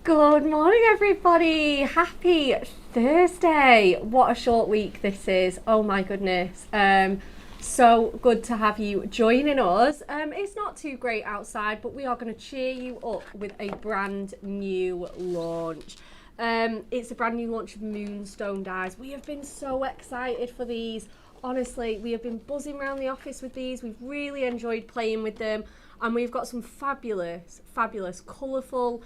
Good morning, everybody. Happy Thursday. What a short week this is. Oh my goodness. So good to have you joining us. It's not too great outside, but we are going to cheer you up with a brand new launch. It's a brand new launch of Moonstone Dies. We have been so excited for these. Honestly, we have been buzzing around the office with these. We've really enjoyed playing with them, and we've got some fabulous, colourful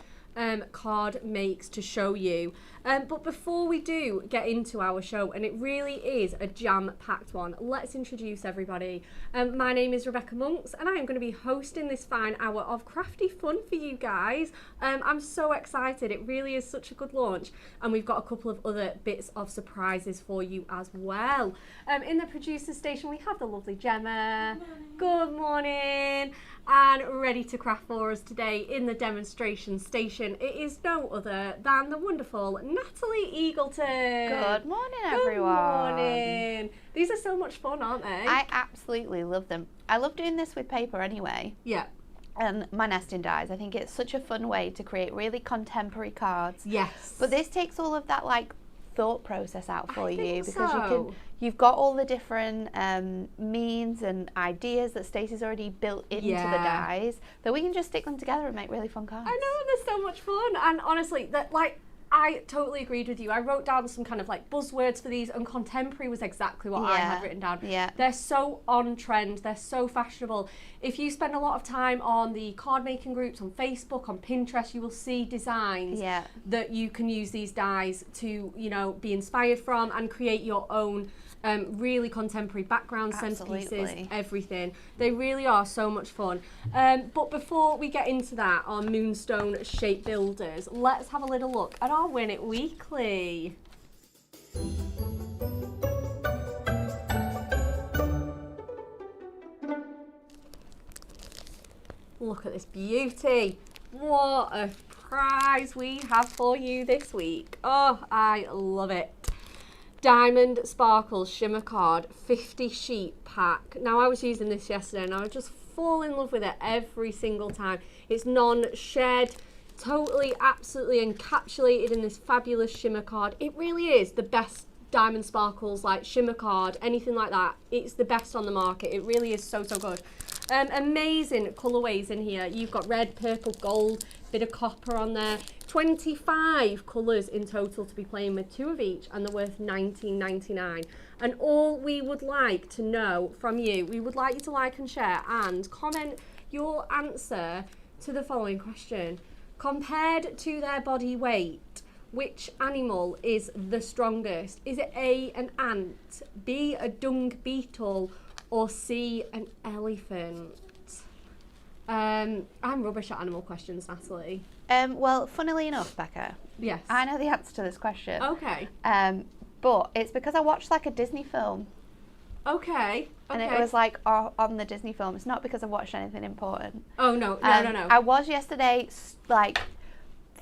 card makes to show you. But before we do get into our show, and it really is a jam-packed one, let's introduce everybody. My name is Rebecca Monks, and I am going to be hosting this fine hour of crafty fun for you guys. I'm so excited. It really is such a good launch, and we've got a couple of other bits of surprises for you as well. In the producer station, we have the lovely Gemma. Good morning. And ready to craft for us today in the demonstration station, it is no other than the wonderful Natalie Eagleton. Good morning, everyone. Good morning. These are so much fun, aren't they? I absolutely love them. I love doing this with paper anyway. Yeah. And my nesting dies. I think it's such a fun way to create really contemporary cards. Yes. But this takes all of that thought process out for you because so. You've got all the different means and ideas that Stacey's already built into the dies that we can just stick them together and make really fun cards. I know, they're so much fun, and honestly, I totally agreed with you. I wrote down some kind of buzzwords for these, and contemporary was exactly what I had written down. Yeah. They're so on trend, they're so fashionable. If you spend a lot of time on the card making groups on Facebook, on Pinterest, you will see designs that you can use these dies to, be inspired from and create your own really contemporary background, centerpieces, everything. They really are so much fun. But before we get into that, our Moonstone shape builders, let's have a little look at our Win It Weekly. Look at this beauty. What a prize we have for you this week. Oh, I love it. Diamond Sparkles Shimmer Card 50 sheet pack. Now, I was using this yesterday and I would just fall in love with it every single time. It's non-shed, totally, absolutely encapsulated in this fabulous shimmer card. It really is the best Diamond Sparkles, shimmer card, anything like that. It's the best on the market. It really is so, so good. Amazing colourways in here. You've got red, purple, gold, bit of copper on there. 25 colours in total to be playing with, 2 of each, and they're worth $19.99. And all we would like to know from you, we would like you to like and share and comment your answer to the following question. Compared to their body weight, which animal is the strongest? Is it A, an ant, B, a dung beetle, or C, an elephant? I'm rubbish at animal questions, Natalie. Well, funnily enough, Becca, yes, I know the answer to this question. Okay. But it's because I watched a Disney film. Okay. And it was on the Disney film. It's not because I watched anything important. Oh, no. I was yesterday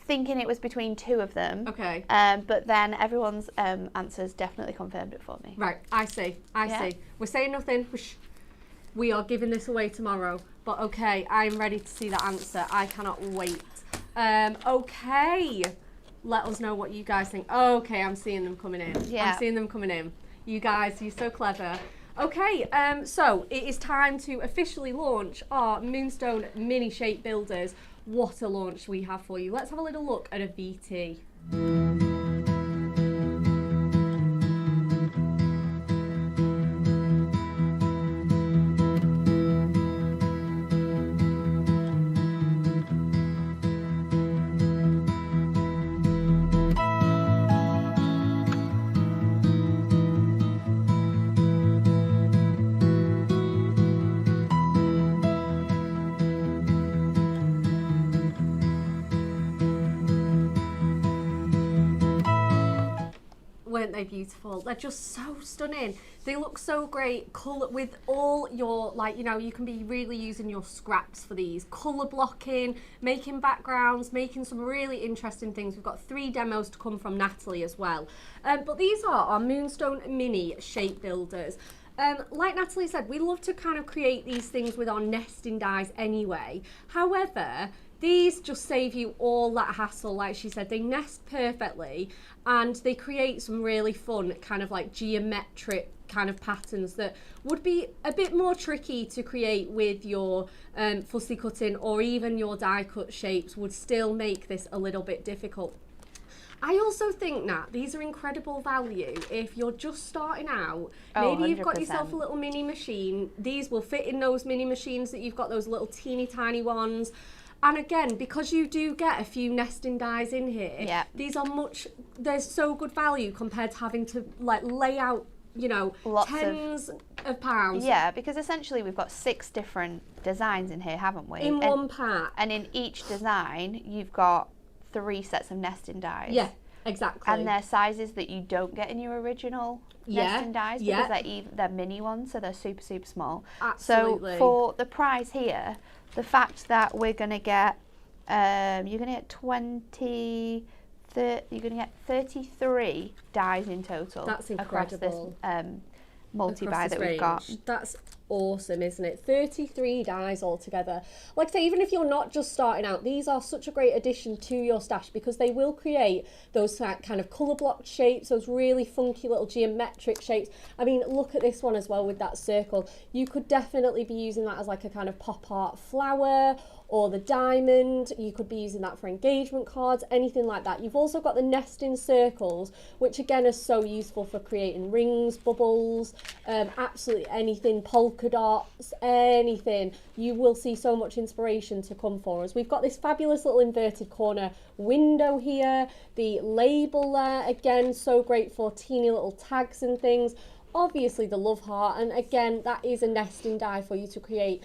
thinking it was between 2 of them. Okay. But then everyone's answers definitely confirmed it for me. Right, I see. We're saying nothing. We are giving this away tomorrow. But okay, I'm ready to see the answer. I cannot wait. Okay. Let us know what you guys think. Okay, I'm seeing them coming in. Yeah. I'm seeing them coming in. You guys, you're so clever. Okay, so it is time to officially launch our Moonstone mini shape builders. What a launch we have for you. Let's have a little look at a VT. Weren't they beautiful? They're just so stunning. They look so great colour with all your, you can be really using your scraps for these. Colour blocking, making backgrounds, making some really interesting things. We've got 3 demos to come from Natalie as well. But these are our Moonstone mini shape builders. Like Natalie said, we love to kind of create these things with our nesting dies anyway. However, These just save you all that hassle. Like she said, they nest perfectly and they create some really fun kind of like geometric kind of patterns that would be a bit more tricky to create with your fussy cutting, or even your die cut shapes would still make this a little bit difficult. I also think, Nat, these are incredible value if you're just starting out. Maybe you've got yourself a little mini machine. These will fit in those mini machines that you've got, those little teeny tiny ones. And again, because you do get a few nesting dies in here, these are there's so good value compared to having to like lay out, you know, tens of pounds. Yeah, because essentially we've got 6 different designs in here, haven't we? In one pack. And in each design, you've got 3 sets of nesting dies. Yeah, exactly. And they're sizes that you don't get in your original nesting dies, because they're mini ones, so they're super, super small. Absolutely. So for the price here, the fact that we're going to get, you're going to get you're going to get 33 dies in total. That's incredible. Across this multi-buy that we've got. That's awesome, isn't it? 33 dies altogether. Like I say, even if you're not just starting out, these are such a great addition to your stash because they will create those kind of colour blocked shapes, those really funky little geometric shapes. I mean, look at this one as well with that circle. You could definitely be using that as like a kind of pop art flower, or the diamond. You could be using that for engagement cards, anything like that. You've also got the nesting circles, which again are so useful for creating rings, bubbles, absolutely anything, polka dots, anything. You will see so much inspiration to come for us. We've got this fabulous little inverted corner window here, the label there, again, so great for teeny little tags and things. Obviously the love heart, and again, that is a nesting die for you to create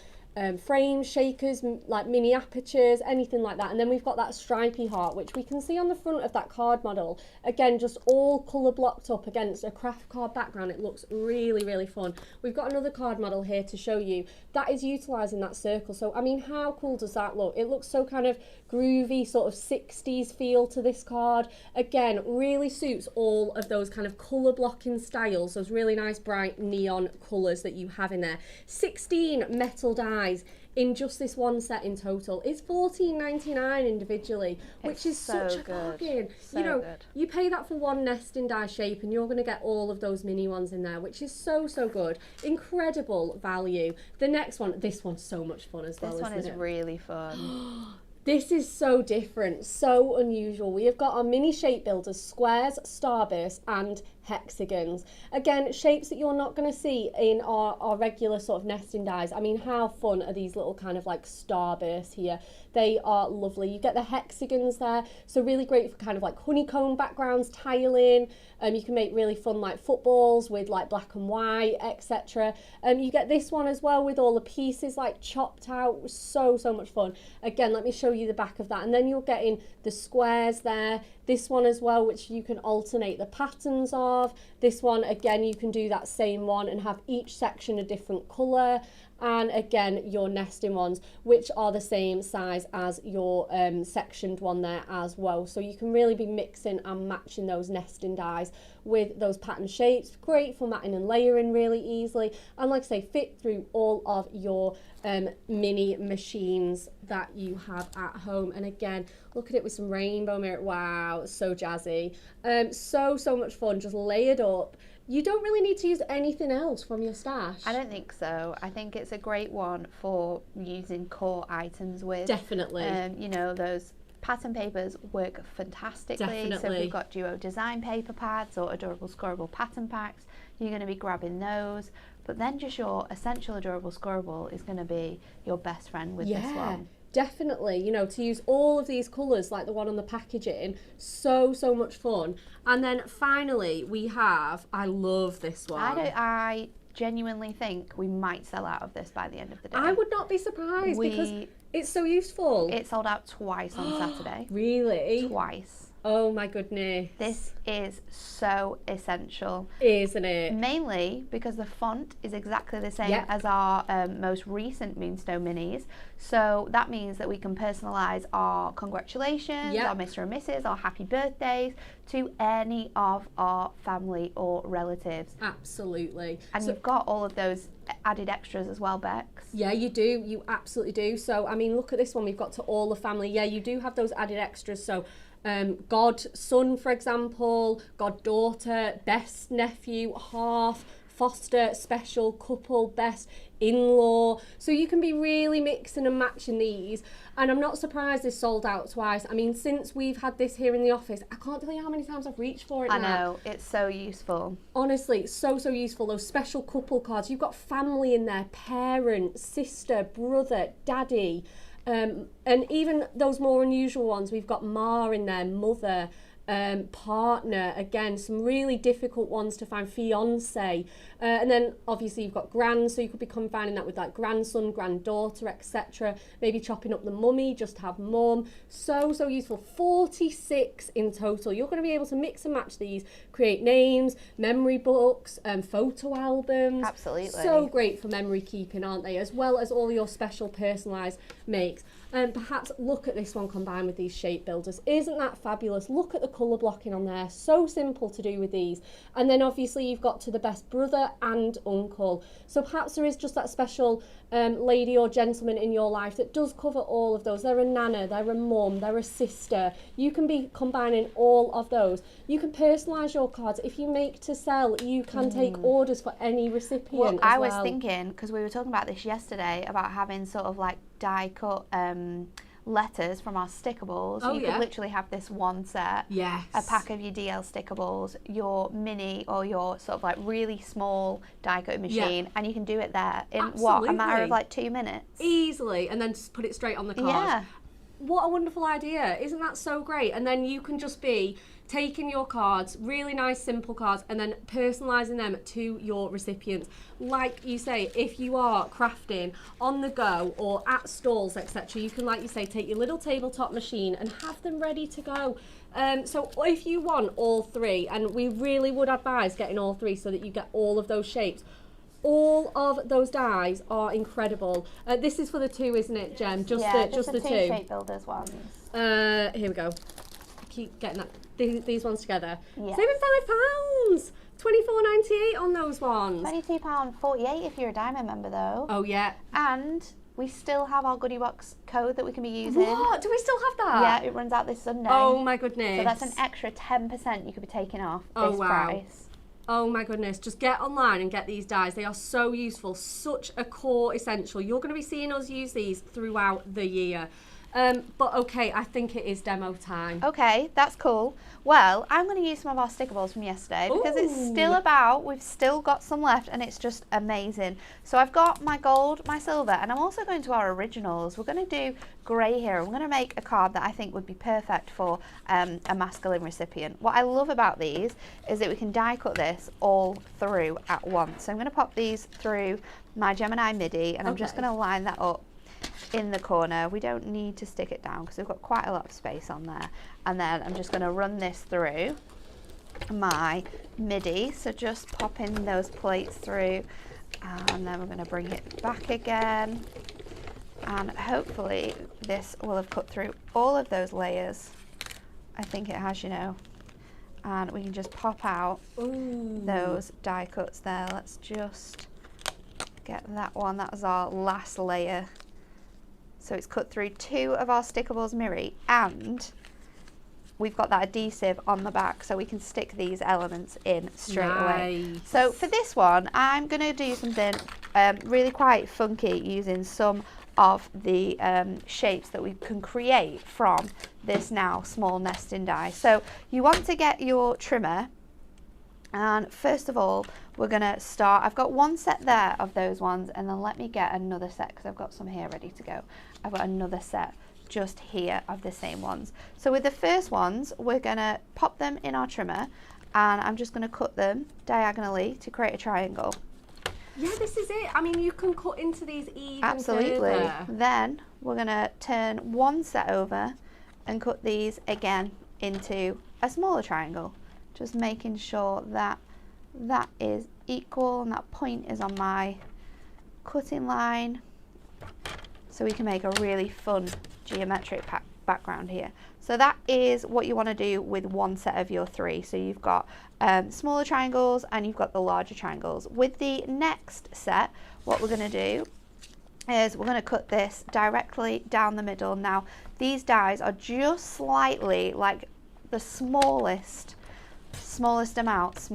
frames, shakers, like mini apertures, anything like that. And then we've got that stripy heart, which we can see on the front of that card model. Again, just all colour blocked up against a craft card background. It looks really, really fun. We've got another card model here to show you. That is utilising that circle. So, I mean, how cool does that look? It looks so kind of groovy, sort of 60s feel to this card. Again, really suits all of those kind of colour blocking styles, those really nice bright neon colours that you have in there. 16 metal dies in just this one set in total. It's $14.99 individually, which is so such a bargain. So you know, good. you pay that for one nesting die shape and you're going to get all of those mini ones in there, which is so, so good. Incredible value. The next one, this one's so much fun as well, This one is isn't it? really fun. This is so different, so unusual. We have got our mini shape builders, squares, starbursts and hexagons. Again, shapes that you're not going to see in our regular sort of nesting dies. I mean, how fun are these little kind of like starbursts here? They are lovely. You get the hexagons there, so really great for kind of like honeycomb backgrounds, tiling. You can make really fun like footballs with like black and white, etc. You get this one as well with all the pieces like chopped out. So much fun. Again, let me show you the back of that, and then you're getting the squares there. This one as well, which you can alternate the patterns of. This one, again, you can do that same one and have each section a different colour. And again, your nesting ones, which are the same size as your sectioned one there as well. So you can really be mixing and matching those nesting dies with those pattern shapes. Great for matting and layering really easily. And like I say, fit through all of your mini machines that you have at home. And again, look at it with some rainbow mirror. Wow, so jazzy. So much fun, just layered up. You don't really need to use anything else from your stash. I don't think so. I think it's a great one for using core items with. Definitely. You know, those pattern papers work fantastically. Definitely. So if you've got duo design paper pads or adorable scoreable pattern packs, you're going to be grabbing those. But then just your essential adorable scoreable is going to be your best friend with this one. Definitely, you know, to use all of these colours like the one on the packaging, so much fun. And then finally we have, I love this one. I genuinely think we might sell out of this by the end of the day. I would not be surprised because it's so useful. It sold out twice on Saturday. Really? Twice. Oh my goodness. This is so essential. Isn't it? Mainly because the font is exactly the same Yep. as our most recent Moonstone minis. So that means that we can personalise our congratulations, Yep. our Mr. and Mrs., our happy birthdays to any of our family or relatives. Absolutely. And So, you've got all of those added extras as well, Bex. yeah, you do. You absolutely do. So, I mean, look at this one. We've got to all the family. Yeah, you do have those added extras. So, godson, for example, goddaughter, best nephew, half, foster, special, couple, best, in-law. So you can be really mixing and matching these. And I'm not surprised this sold out twice. I mean, since we've had this here in the office, I can't tell you how many times I've reached for it now. I know, it's so useful. Honestly, so useful. Those special couple cards. You've got family in there, parent, sister, brother, daddy. And even those more unusual ones, we've got Ma in there, mother, partner, again, some really difficult ones to find, fiance. And then obviously you've got grand, so you could be combining that with like grandson, granddaughter, etc. Maybe chopping up the mummy, just have mum. So useful. 46 in total. You're going to be able to mix and match these, create names, memory books, photo albums. Absolutely. So great for memory keeping, aren't they? As well as all your special personalised makes. Perhaps look at this one combined with these shape builders. Isn't that fabulous? Look at the colour blocking on there. So simple to do with these. And then obviously you've got to the best brother and uncle. So perhaps there is just that special lady or gentleman in your life that does cover all of those. They're a nana, they're a mum, they're a sister. You can be combining all of those. You can personalise your cards. If you make to sell, you can take orders for any recipient. I was thinking, because we were talking about this yesterday, about having sort of like die cut letters from our stickables. You could literally have this one set, a pack of your DL stickables, your mini or your sort of like really small die cutting machine, and you can do it there in what, a matter of like 2 minutes? Easily, and then just put it straight on the card. Yeah. What a wonderful idea. Isn't that so great? And then you can just be taking your cards, really nice simple cards, and then personalising them to your recipients. Like you say, if you are crafting on the go or at stalls, etc., you can, like you say, take your little tabletop machine and have them ready to go. So if you want all three, and we really would advise getting all three so that you get all of those shapes. All of those dies are incredible. This is for the two, isn't it, Jem? Just the two shape builders ones. Here we go. Keep getting that. These ones together. Yes. Saving £5. $24.98 on those ones. £22.48 if you're a Diamond member though. Oh yeah. And we still have our goodie box code that we can be using. What? Do we still have that? Yeah, it runs out this Sunday. Oh my goodness. So that's an extra 10% you could be taking off this wow. price. Oh my goodness, just get online and get these dies. They are so useful, such a core essential. You're going to be seeing us use these throughout the year. But okay, I think it is demo time. Okay, that's cool. Well, I'm going to use some of our stickables from yesterday because it's still we've still got some left and it's just amazing. So I've got my gold, my silver, and I'm also going to our originals. We're going to do grey here. I'm going to make a card that I think would be perfect for a masculine recipient. What I love about these is that we can die cut this all through at once. So I'm going to pop these through my Gemini MIDI and I'm just going to line that up in the corner. We don't need to stick it down because we've got quite a lot of space on there. And then I'm just going to run this through my MIDI. So just popping those plates through and then we're going to bring it back again. And hopefully this will have cut through all of those layers. I think it has, you know. And we can just pop out those die cuts there. Let's just get that one. That was our last layer. So it's cut through 2 of our stickables Miri, and we've got that adhesive on the back so we can stick these elements in straight away. So for this one, I'm going to do something really quite funky using some of the shapes that we can create from this now small nesting die. So you want to get your trimmer, and first of all we're going to start. I've got one set there of those ones, and then let me get another set because I've got some here ready to go. I've got another set just here of the same ones. So with the first ones, we're going to pop them in our trimmer, and I'm just going to cut them diagonally to create a triangle. Yeah, this is it. I mean, you can cut into these even Absolutely. further. Then we're going to turn one set over and cut these again into a smaller triangle, just making sure that that is equal and that point is on my cutting line, so we can make a really fun geometric background here. So that is what you want to do with one set of your 3. So you've got smaller triangles and you've got the larger triangles. With the next set, what we're going to do is we're going to cut this directly down the middle. Now these dies are just slightly like the smallest amount,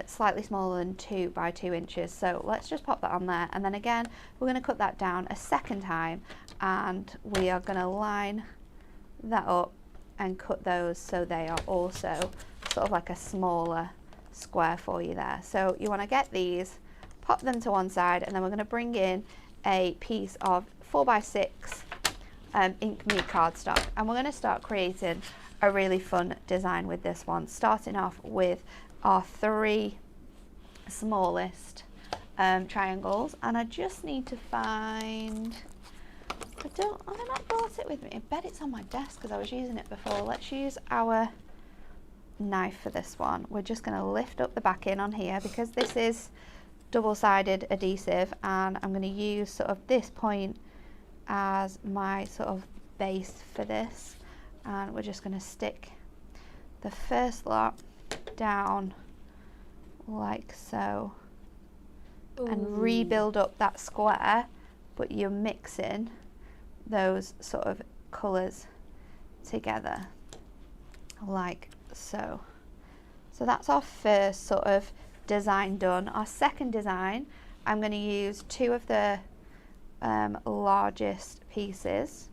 slightly smaller than 2 by 2 inches. So let's just pop that on there, and then again we're going to cut that down a second time, and we are going to line that up and cut those so they are also sort of like a smaller square for you there. So you want to get these, pop them to one side, and then we're going to bring in a piece of 4x6 ink meat cardstock, and we're going to start creating a really fun design with this one, starting off with our 3 smallest triangles. And I just need to find, have I not brought it with me? I bet it's on my desk because I was using it before. Let's use our knife for this one. We're just going to lift up the backing on here because this is double-sided adhesive, and I'm going to use sort of this point as my sort of base for this, and we're just going to stick the first lot down like so. Ooh. And rebuild up that square, but you're mixing those sort of colours together like so. So that's our first sort of design done. Our second design, I'm going to use 2 of the largest pieces.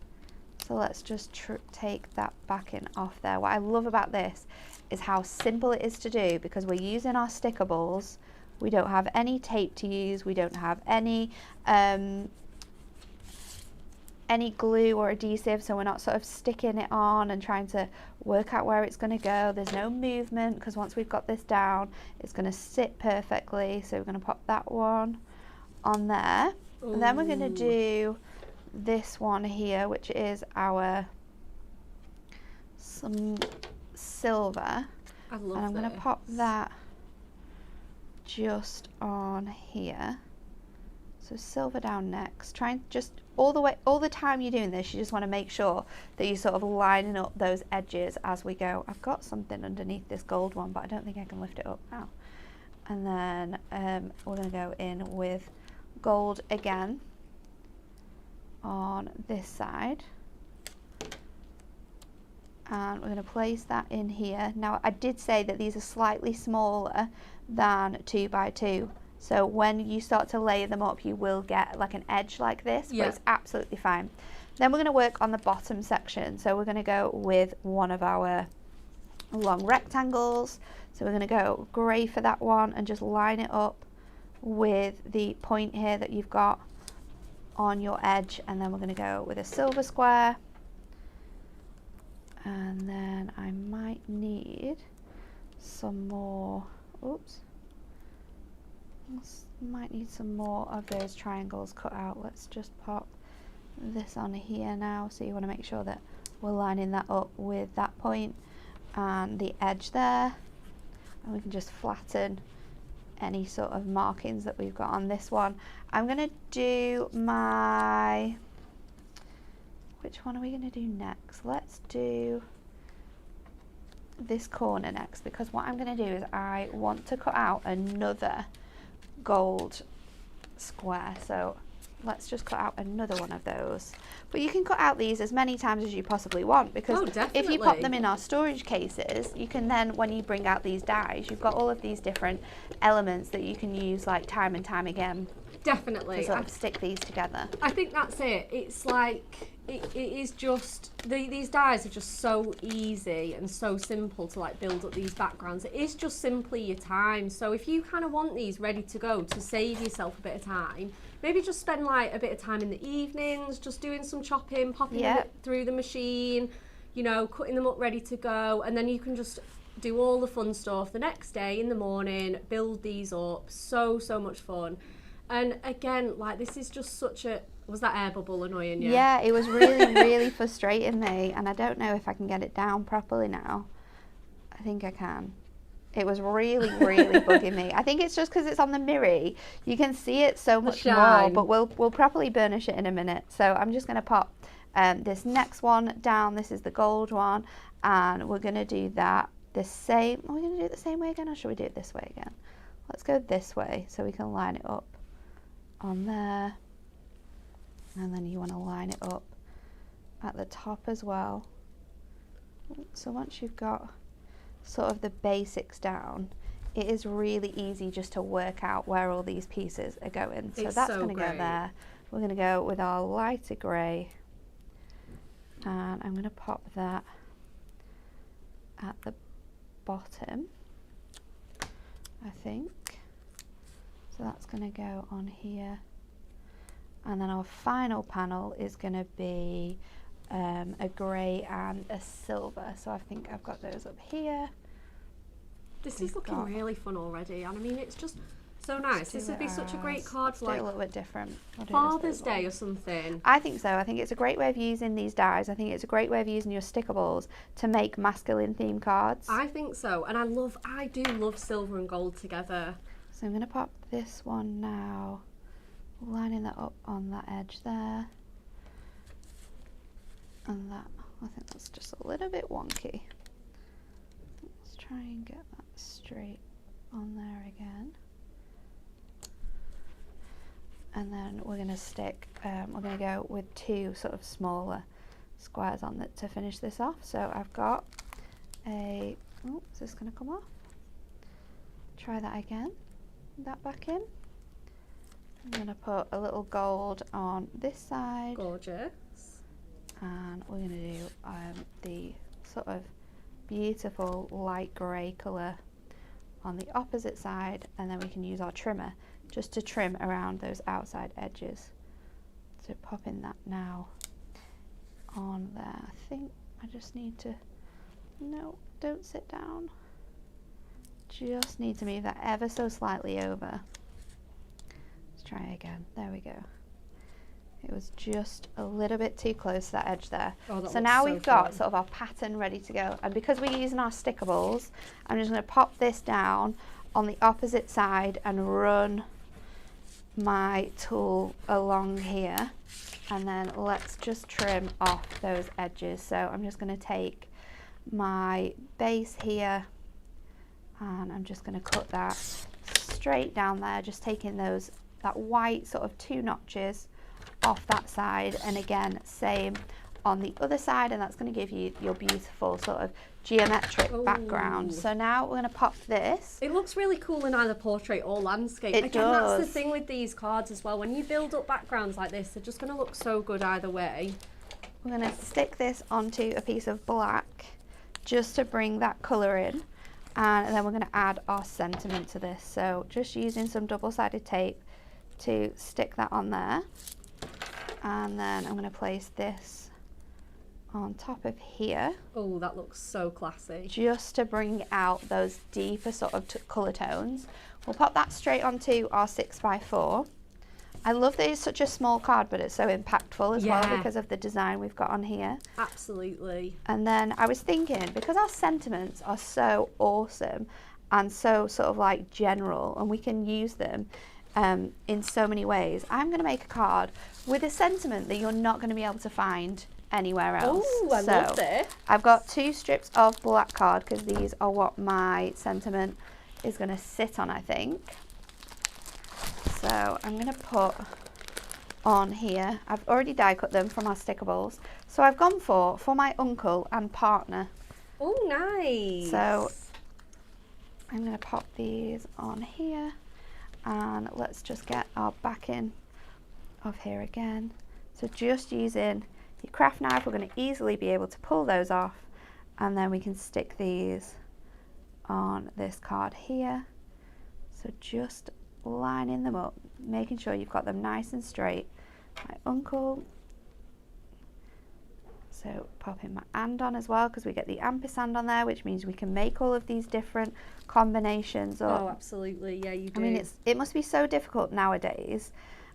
So let's just take that backing off there. What I love about this is how simple it is to do, because we're using our stickables. We don't have any tape to use. We don't have any glue or adhesive, so we're not sort of sticking it on and trying to work out where it's going to go. There's no movement, because once we've got this down, it's going to sit perfectly. So we're going to pop that one on there. Ooh. And then we're going to do this one here, which is our some silver. I love and I'm going to pop that just on here. So silver down next. Try and just all the time you're doing this, you just want to make sure that you're sort of lining up those edges as we go. I've got something underneath this gold one, but I don't think I can lift it up now. And then we're going to go in with gold again on this side, and we're going to place that in here. Now I did say that these are slightly smaller than 2 by 2, so when you start to layer them up you will get like an edge like this, but it's absolutely fine. Then we're going to work on the bottom section, so we're going to go with one of our long rectangles. So we're going to go grey for that one and just line it up with the point here that you've got on your edge, and then we're going to go with a silver square, and then I might need some more, might need some more of those triangles cut out. Let's just pop this on here now. So you want to make sure that we're lining that up with that point and the edge there, and we can just flatten any sort of markings that we've got on this one. I'm going to do my, which one are we going to do next? Let's do this corner next, because what I'm going to do is I want to cut out another gold square. So let's just cut out another one of those. But you can cut out these as many times as you possibly want, because if you pop them in our storage cases, you can then, when you bring out these dies, you've got all of these different elements that you can use like time and time again. Definitely. To sort of stick these together. I think that's it. It's like, it is just, these dies are just so easy and so simple to like build up these backgrounds. It is just simply your time. So if you kind of want these ready to go to save yourself a bit of time, maybe just spend like a bit of time in the evenings, just doing some chopping, popping them through the machine, you know, cutting them up ready to go. And then you can just do all the fun stuff the next day in the morning, build these up. So much fun. And again, like, this is just such a Was that air bubble annoying you? Yeah, it was really, really frustrating me, and I don't know if I can get it down properly now. I think I can. It was really, really bugging me. I think it's just because it's on the mirror. You can see it so much more, but we'll properly burnish it in a minute. So I'm just going to pop this next one down. This is the gold one, and we're going to do that the same. Are we going to do it the same way again, or should we do it this way again? Let's go this way so we can line it up on there. And then you want to line it up at the top as well. So once you've got sort of the basics down, it is really easy just to work out where all these pieces are going. So that's going to go there. We're going to go with our lighter grey, and I'm going to pop that at the bottom, I think. So that's going to go on here, and then our final panel is going to be a grey and a silver. So I think I've got those up here. This is looking really fun already, and I mean it's just so nice. This would be such a great card for like a little bit different. Father's Day or something. I think so. I think it's a great way of using these dies. I think it's a great way of using your stickables to make masculine themed cards. I think so, and I do love silver and gold together. So I'm going to pop this one now, lining that up on that edge there. And that, I think that's just a little bit wonky. Let's try and get that straight on there again. And then we're going to stick, we're going to go with two sort of smaller squares on that to finish this off. So I've got a, oh, is this going to come off? Try that again, that back in. I'm going to put a little gold on this side. Gorgeous. And we're going to do the sort of beautiful light grey colour on the opposite side, and then we can use our trimmer just to trim around those outside edges. So popping that now on there. I think I just need to, no, don't sit down. Just need to move that ever so slightly over. Let's try again. There we go. It was just a little bit too close to that edge there. Oh, so now we've got sort of our pattern ready to go. And because we're using our stickables, I'm just going to pop this down on the opposite side and run my tool along here. And then let's just trim off those edges. So I'm just going to take my base here, and I'm just going to cut that straight down there, just taking that white sort of two notches off that side, and again same on the other side, and that's going to give you your beautiful sort of geometric background. So now we're going to pop this. It looks really cool in either portrait or landscape. It Again, does. That's the thing with these cards as well. When you build up backgrounds like this, they're just going to look so good either way. We're going to stick this onto a piece of black just to bring that colour in, and then we're going to add our sentiment to this. So just using some double-sided tape to stick that on there. And then I'm going to place this on top of here. Oh, that looks so classy. Just to bring out those deeper sort of colour tones. We'll pop that straight onto our 6x4. I love that it's such a small card, but it's so impactful as well because of the design we've got on here. Absolutely. And then I was thinking, because our sentiments are so awesome and so sort of like general, and we can use them in so many ways, I'm going to make a card with a sentiment that you're not going to be able to find anywhere else. Oh, I love this. I've got 2 strips of black card because these are what my sentiment is going to sit on, I think. So I'm going to put on here, I've already die cut them from our stickables. So I've gone for my uncle and partner. Oh, nice. So I'm going to pop these on here. And let's just get our backing of here again. So just using your craft knife, we're going to easily be able to pull those off, and then we can stick these on this card here. So just lining them up, making sure you've got them nice and straight. My uncle. So popping my and on as well, because we get the ampersand on there, which means we can make all of these different combinations up. Oh, absolutely. Yeah, you do. I mean, it must be so difficult nowadays.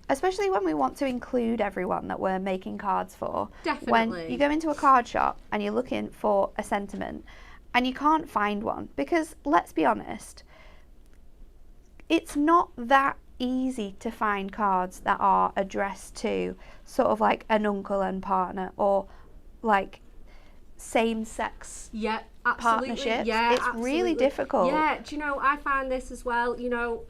especially when we want to include everyone that we're making cards for. Definitely. When you go into a card shop and you're looking for a sentiment and you can't find one, because let's be honest, it's not that easy to find cards that are addressed to sort of like an uncle and partner, or like same-sex partnerships. Yeah, it's absolutely. really difficult. Yeah, do you know, I find this as well, you know,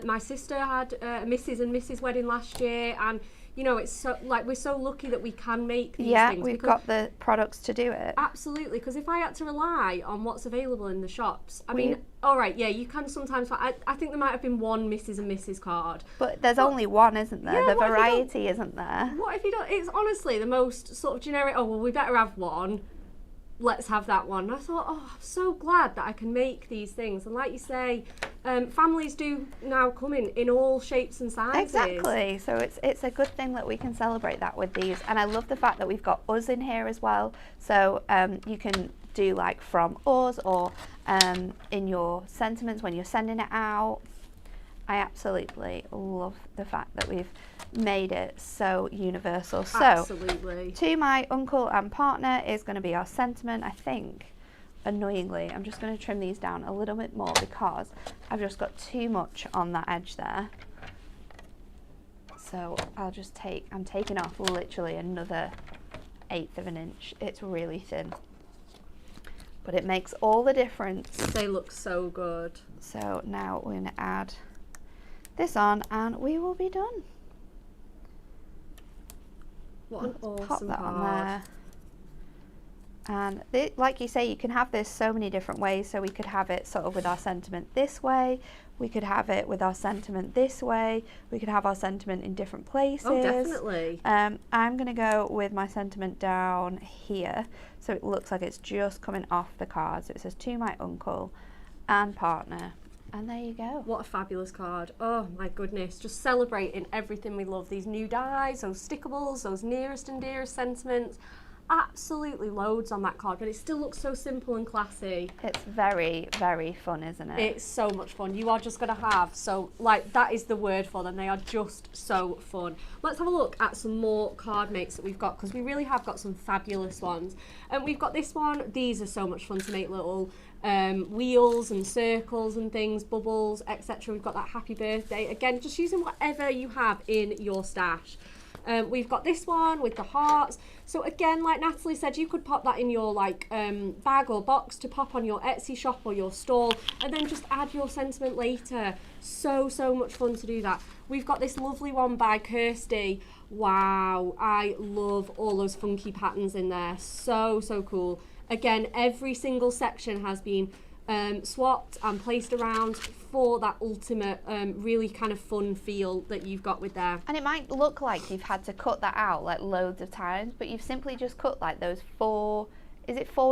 my sister had a Mrs. and Mrs. wedding last year, and you know, it's so, like, we're so lucky that we can make these things. Yeah, we've got the products to do it. Absolutely, because if I had to rely on what's available in the shops, I mean, all right, yeah, you can sometimes find, I think there might have been one Mrs. and Mrs. card. But there's only one, isn't there? Yeah, the variety isn't there. What if you don't? It's honestly the most sort of generic, oh, well, we better have one. Let's have that one. And I thought, oh, I'm so glad that I can make these things. And like you say, families do now come in all shapes and sizes. Exactly. So it's a good thing that we can celebrate that with these. And I love the fact that we've got us in here as well. So you can do like from us, or in your sentiments when you're sending it out. I absolutely love the fact that we've made it so universal. So, absolutely. To my uncle and partner is going to be our sentiment. I think, annoyingly, I'm just going to trim these down a little bit more because I've just got too much on that edge there. So I'm taking off literally another 1/8 of an inch. It's really thin, but it makes all the difference. They look so good. So now we're going to add this on and we will be done. What an awesome Pop that card. on there. And like you say, you can have this so many different ways. So we could have it sort of with our sentiment this way. We could have it with our sentiment this way. We could have our sentiment in different places. Oh, definitely. I'm going to go with my sentiment down here. So it looks like it's just coming off the card. So it says to my uncle and partner. And there you go. What a fabulous card. Oh my goodness. Just celebrating everything we love. These new dies, those stickables, those nearest and dearest sentiments. Absolutely loads on that card, but it still looks so simple and classy. It's very, very fun, isn't it? It's so much fun. You are just going to have, so like, that is the word for them. They are just so fun. Let's have a look at some more card mates that we've got, because we really have got some fabulous ones. And we've got this one. These are so much fun to make, little wheels and circles and things, bubbles, etc. We've got that happy birthday. Again, just using whatever you have in your stash. We've got this one with the hearts. So again, like Natalie said, you could pop that in your like bag or box to pop on your Etsy shop or your stall, and then just add your sentiment later. So much fun to do that. We've got this lovely one by Kirsty. Wow, I love all those funky patterns in there. So cool. Again, every single section has been swapped and placed around for that ultimate really kind of fun feel that you've got with there. And it might look like you've had to cut that out like loads of times, but you've simply just cut like those 4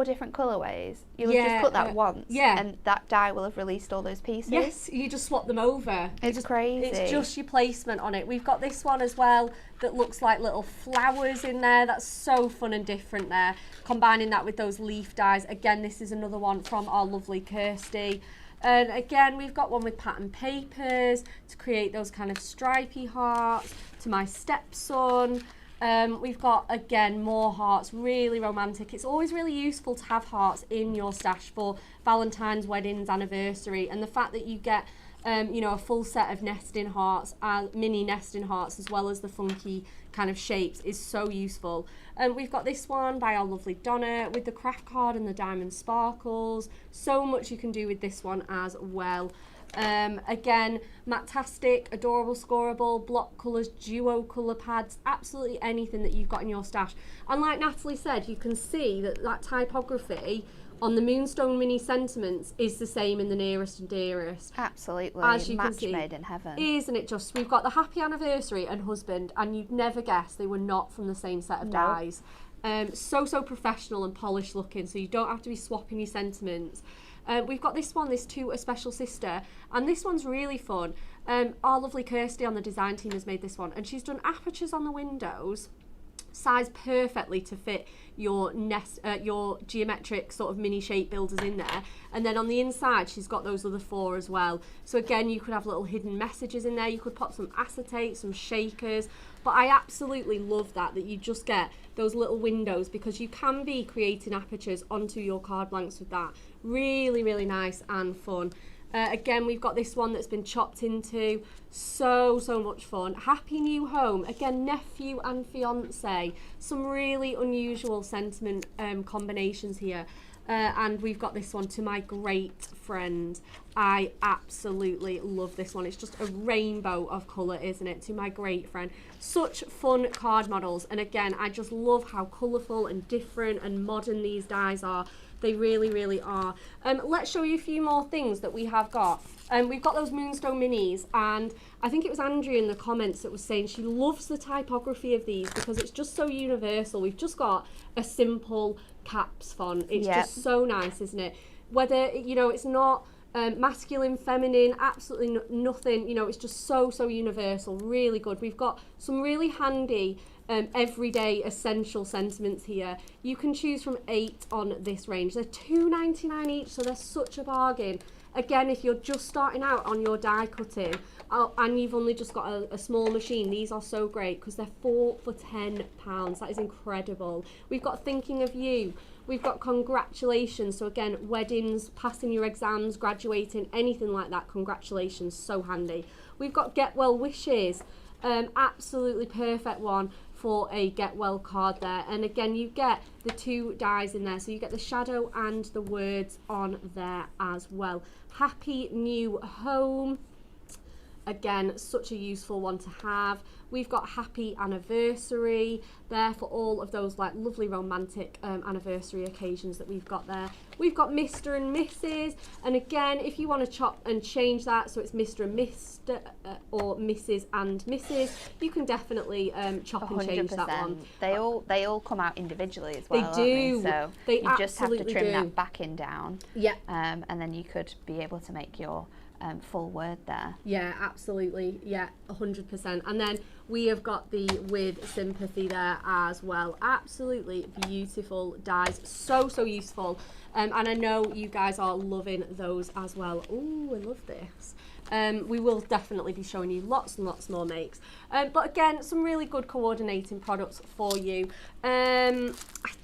different colourways? You'll have just cut that once, and that die will have released all those pieces? Yes, you just swap them over. It's crazy. It's just your placement on it. We've got this one as well that looks like little flowers in there. That's so fun and different there. Combining that with those leaf dies. Again, this is another one from our lovely Kirsty. And again, we've got one with pattern papers to create those kind of stripy hearts. To my stepson. We've got, again, more hearts, really romantic. It's always really useful to have hearts in your stash for Valentine's, weddings, anniversary, and the fact that you get you know, a full set of nesting hearts, mini nesting hearts, as well as the funky kind of shapes, is so useful. We've got this one by our lovely Donna with the craft card and the diamond sparkles. So much you can do with this one as well. Again, matte-tastic, adorable scoreable, block colours, duo colour pads, absolutely anything that you've got in your stash. And like Natalie said, you can see that typography on the Moonstone mini sentiments is the same in the nearest and dearest. Absolutely, as you match can see, made in heaven. Isn't it just? We've got the happy anniversary and husband, and you'd never guess they were not from the same set of dies. So professional and polished looking, so you don't have to be swapping your sentiments. We've got this one, this To a Special Sister, and this one's really fun. Our lovely Kirsty on the design team has made this one, and she's done apertures on the windows sized perfectly to fit your your geometric sort of mini shape builders in there. And then on the inside she's got those other 4 as well. So again, you could have little hidden messages in there. You could pop some acetate, some shakers. But I absolutely love that you just get those little windows, because you can be creating apertures onto your card blanks with that. Really, really nice and fun. Again, we've got this one that's been chopped into. So much fun. Happy new home. Again, nephew and fiance. Some really unusual sentiment combinations here. And we've got this one, to my great friend. I absolutely love this one. It's just a rainbow of colour, isn't it? To my great friend. Such fun card models. And again, I just love how colourful and different and modern these dies are. They really, really are. Let's show you a few more things that we have got. We've got those Moonstone minis, and I think it was Andrea in the comments that was saying she loves the typography of these because it's just so universal. We've just got a simple caps font. It's just so nice, isn't it? Whether, you know, it's not masculine, feminine, absolutely nothing, you know, it's just so universal. Really good. We've got some really handy everyday essential sentiments here. You can choose from 8 on this range. They're $2.99 each, so they're such a bargain. Again, if you're just starting out on your die cutting and you've only just got a small machine, these are so great because they're 4 for £10. That is incredible. We've got thinking of you. We've got congratulations. So again, weddings, passing your exams, graduating, anything like that, congratulations, so handy. We've got get well wishes. Absolutely perfect one for a get well card there. And again, you get the 2 dies in there, so you get the shadow and the words on there as well. Happy new home. Again, such a useful one to have. We've got happy anniversary there for all of those like lovely romantic anniversary occasions that we've got there. We've got Mr. and Mrs. And again, if you want to chop and change that so it's Mr. and Mr. Or Mrs. and Mrs., you can definitely chop 100%. And change that one. They all come out individually as well. They do. So they you just have to trim that backing down. Yeah. And then you could be able to make your full word there. Yeah, absolutely. Yeah, 100%. And then we have got the with sympathy there as well. Absolutely beautiful dies. So useful. And I know you guys are loving those as well. Oh, I love this. We will definitely be showing you lots and lots more makes. But again, some really good coordinating products for you. I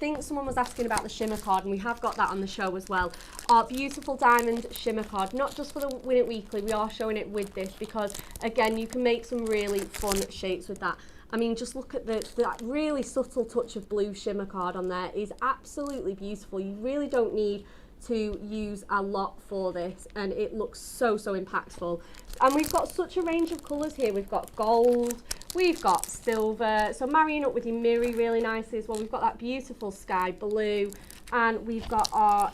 think someone was asking about the shimmer card, and we have got that on the show as well. Our beautiful diamond shimmer card, not just for the Win It Weekly, we are showing it with this because, again, you can make some really fun shapes with that. I mean, just look at that really subtle touch of blue shimmer card on there is absolutely beautiful. You really don't need to use a lot for this, and it looks so impactful. And we've got such a range of colours here. We've got gold, we've got silver, so marrying up with your mirror really nicely as well. We've got that beautiful sky blue, and we've got our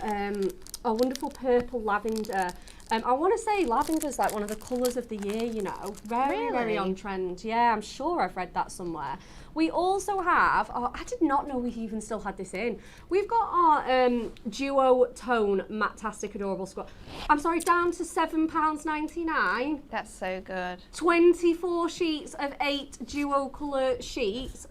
wonderful purple lavender. I want to say lavender's like one of the colours of the year, you know. Very on trend. Yeah, I'm sure I've read that somewhere. We also have, I did not know we even still had this in. We've got our duo tone Matastic Adorable Squad. I'm sorry, down to £7.99. That's so good. 24 sheets of 8 duo colour sheets.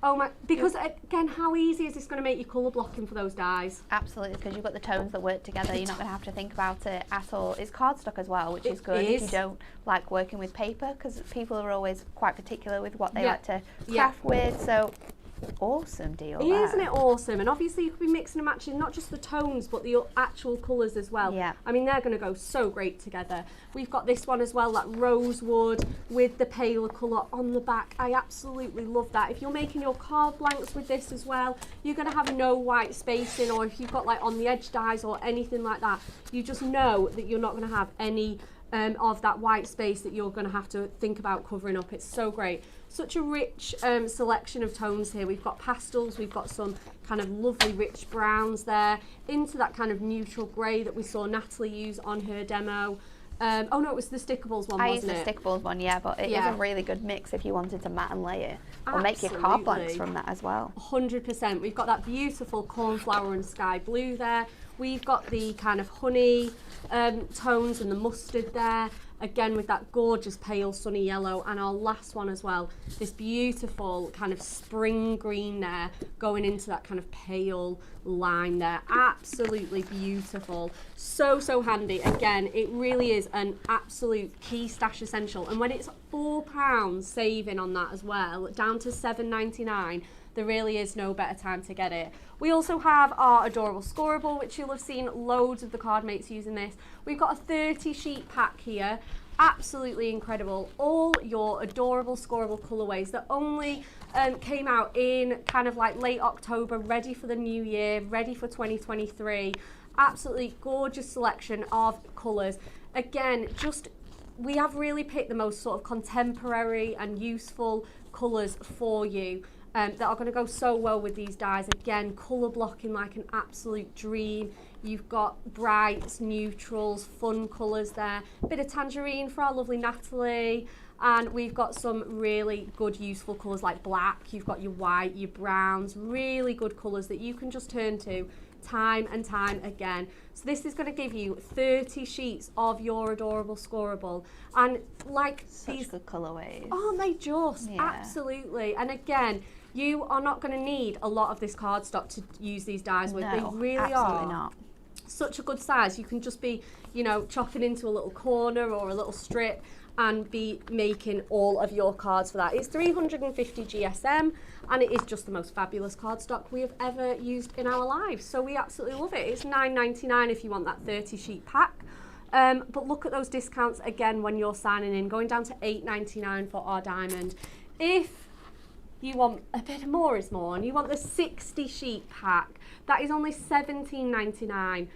Oh my, because again, how easy is this going to make you colour blocking for those dies? Absolutely, because you've got the tones that work together. You're not going to have to think about it at all. It's cardstock as well, which is good if you don't like working with paper, because people are always quite particular with what they like to craft with. So awesome deal. Isn't it awesome? And obviously you could be mixing and matching not just the tones but the actual colours as well. Yeah. I mean, they're going to go so great together. We've got this one as well, that rosewood with the paler colour on the back. I absolutely love that. If you're making your card blanks with this as well, you're going to have no white spacing, or if you've got like on the edge dies or anything like that, you just know that you're not going to have any of that white space that you're going to have to think about covering up. It's so great. Such a rich selection of tones here. We've got pastels, we've got some kind of lovely rich browns there, into that kind of neutral grey that we saw Natalie use on her demo. Oh no, it was the Stickables one, wasn't it? I used the Stickables one, yeah, but it is a really good mix if you wanted to mat and lay it. Or make your card blanks from that as well. 100%. We've got that beautiful cornflower and sky blue there. We've got the kind of honey tones and the mustard there. Again, with that gorgeous pale sunny yellow, and our last one as well, this beautiful kind of spring green there, going into that kind of pale lime there. Absolutely beautiful. So, so handy. Again, it really is an absolute key stash essential. And when it's £4 saving on that as well, down to £7.99, there really is no better time to get it. We also have our adorable scoreable, which you'll have seen loads of the card mates using this. We've got a 30 sheet pack here. Absolutely incredible. All your adorable scoreable colorways that only came out in kind of like late October, ready for the new year, ready for 2023. Absolutely gorgeous selection of colors. Again, just we have really picked the most sort of contemporary and useful colors for you. That are going to go so well with these dyes. Again, colour blocking like an absolute dream. You've got brights, neutrals, fun colours there. Bit of tangerine for our lovely Natalie. And we've got some really good useful colours like black. You've got your white, your browns, really good colours that you can just turn to time and time again. So this is going to give you 30 sheets of your adorable scoreable, and like such these good colourways. Aren't they just? Yeah. Absolutely. And again, you are not going to need a lot of this cardstock to use these dyes with. No, They really absolutely are not. such a good size. You can just be, you know, chopping into a little corner or a little strip and be making all of your cards for that. It's 350 GSM, and it is just the most fabulous cardstock we have ever used in our lives. So we absolutely love it. It's $9.99 if you want that 30 sheet pack. But look at those discounts again when you're signing in, going down to $8.99 for our diamond. If you want a bit more is more, and you want the 60 sheet pack, that is only $17.99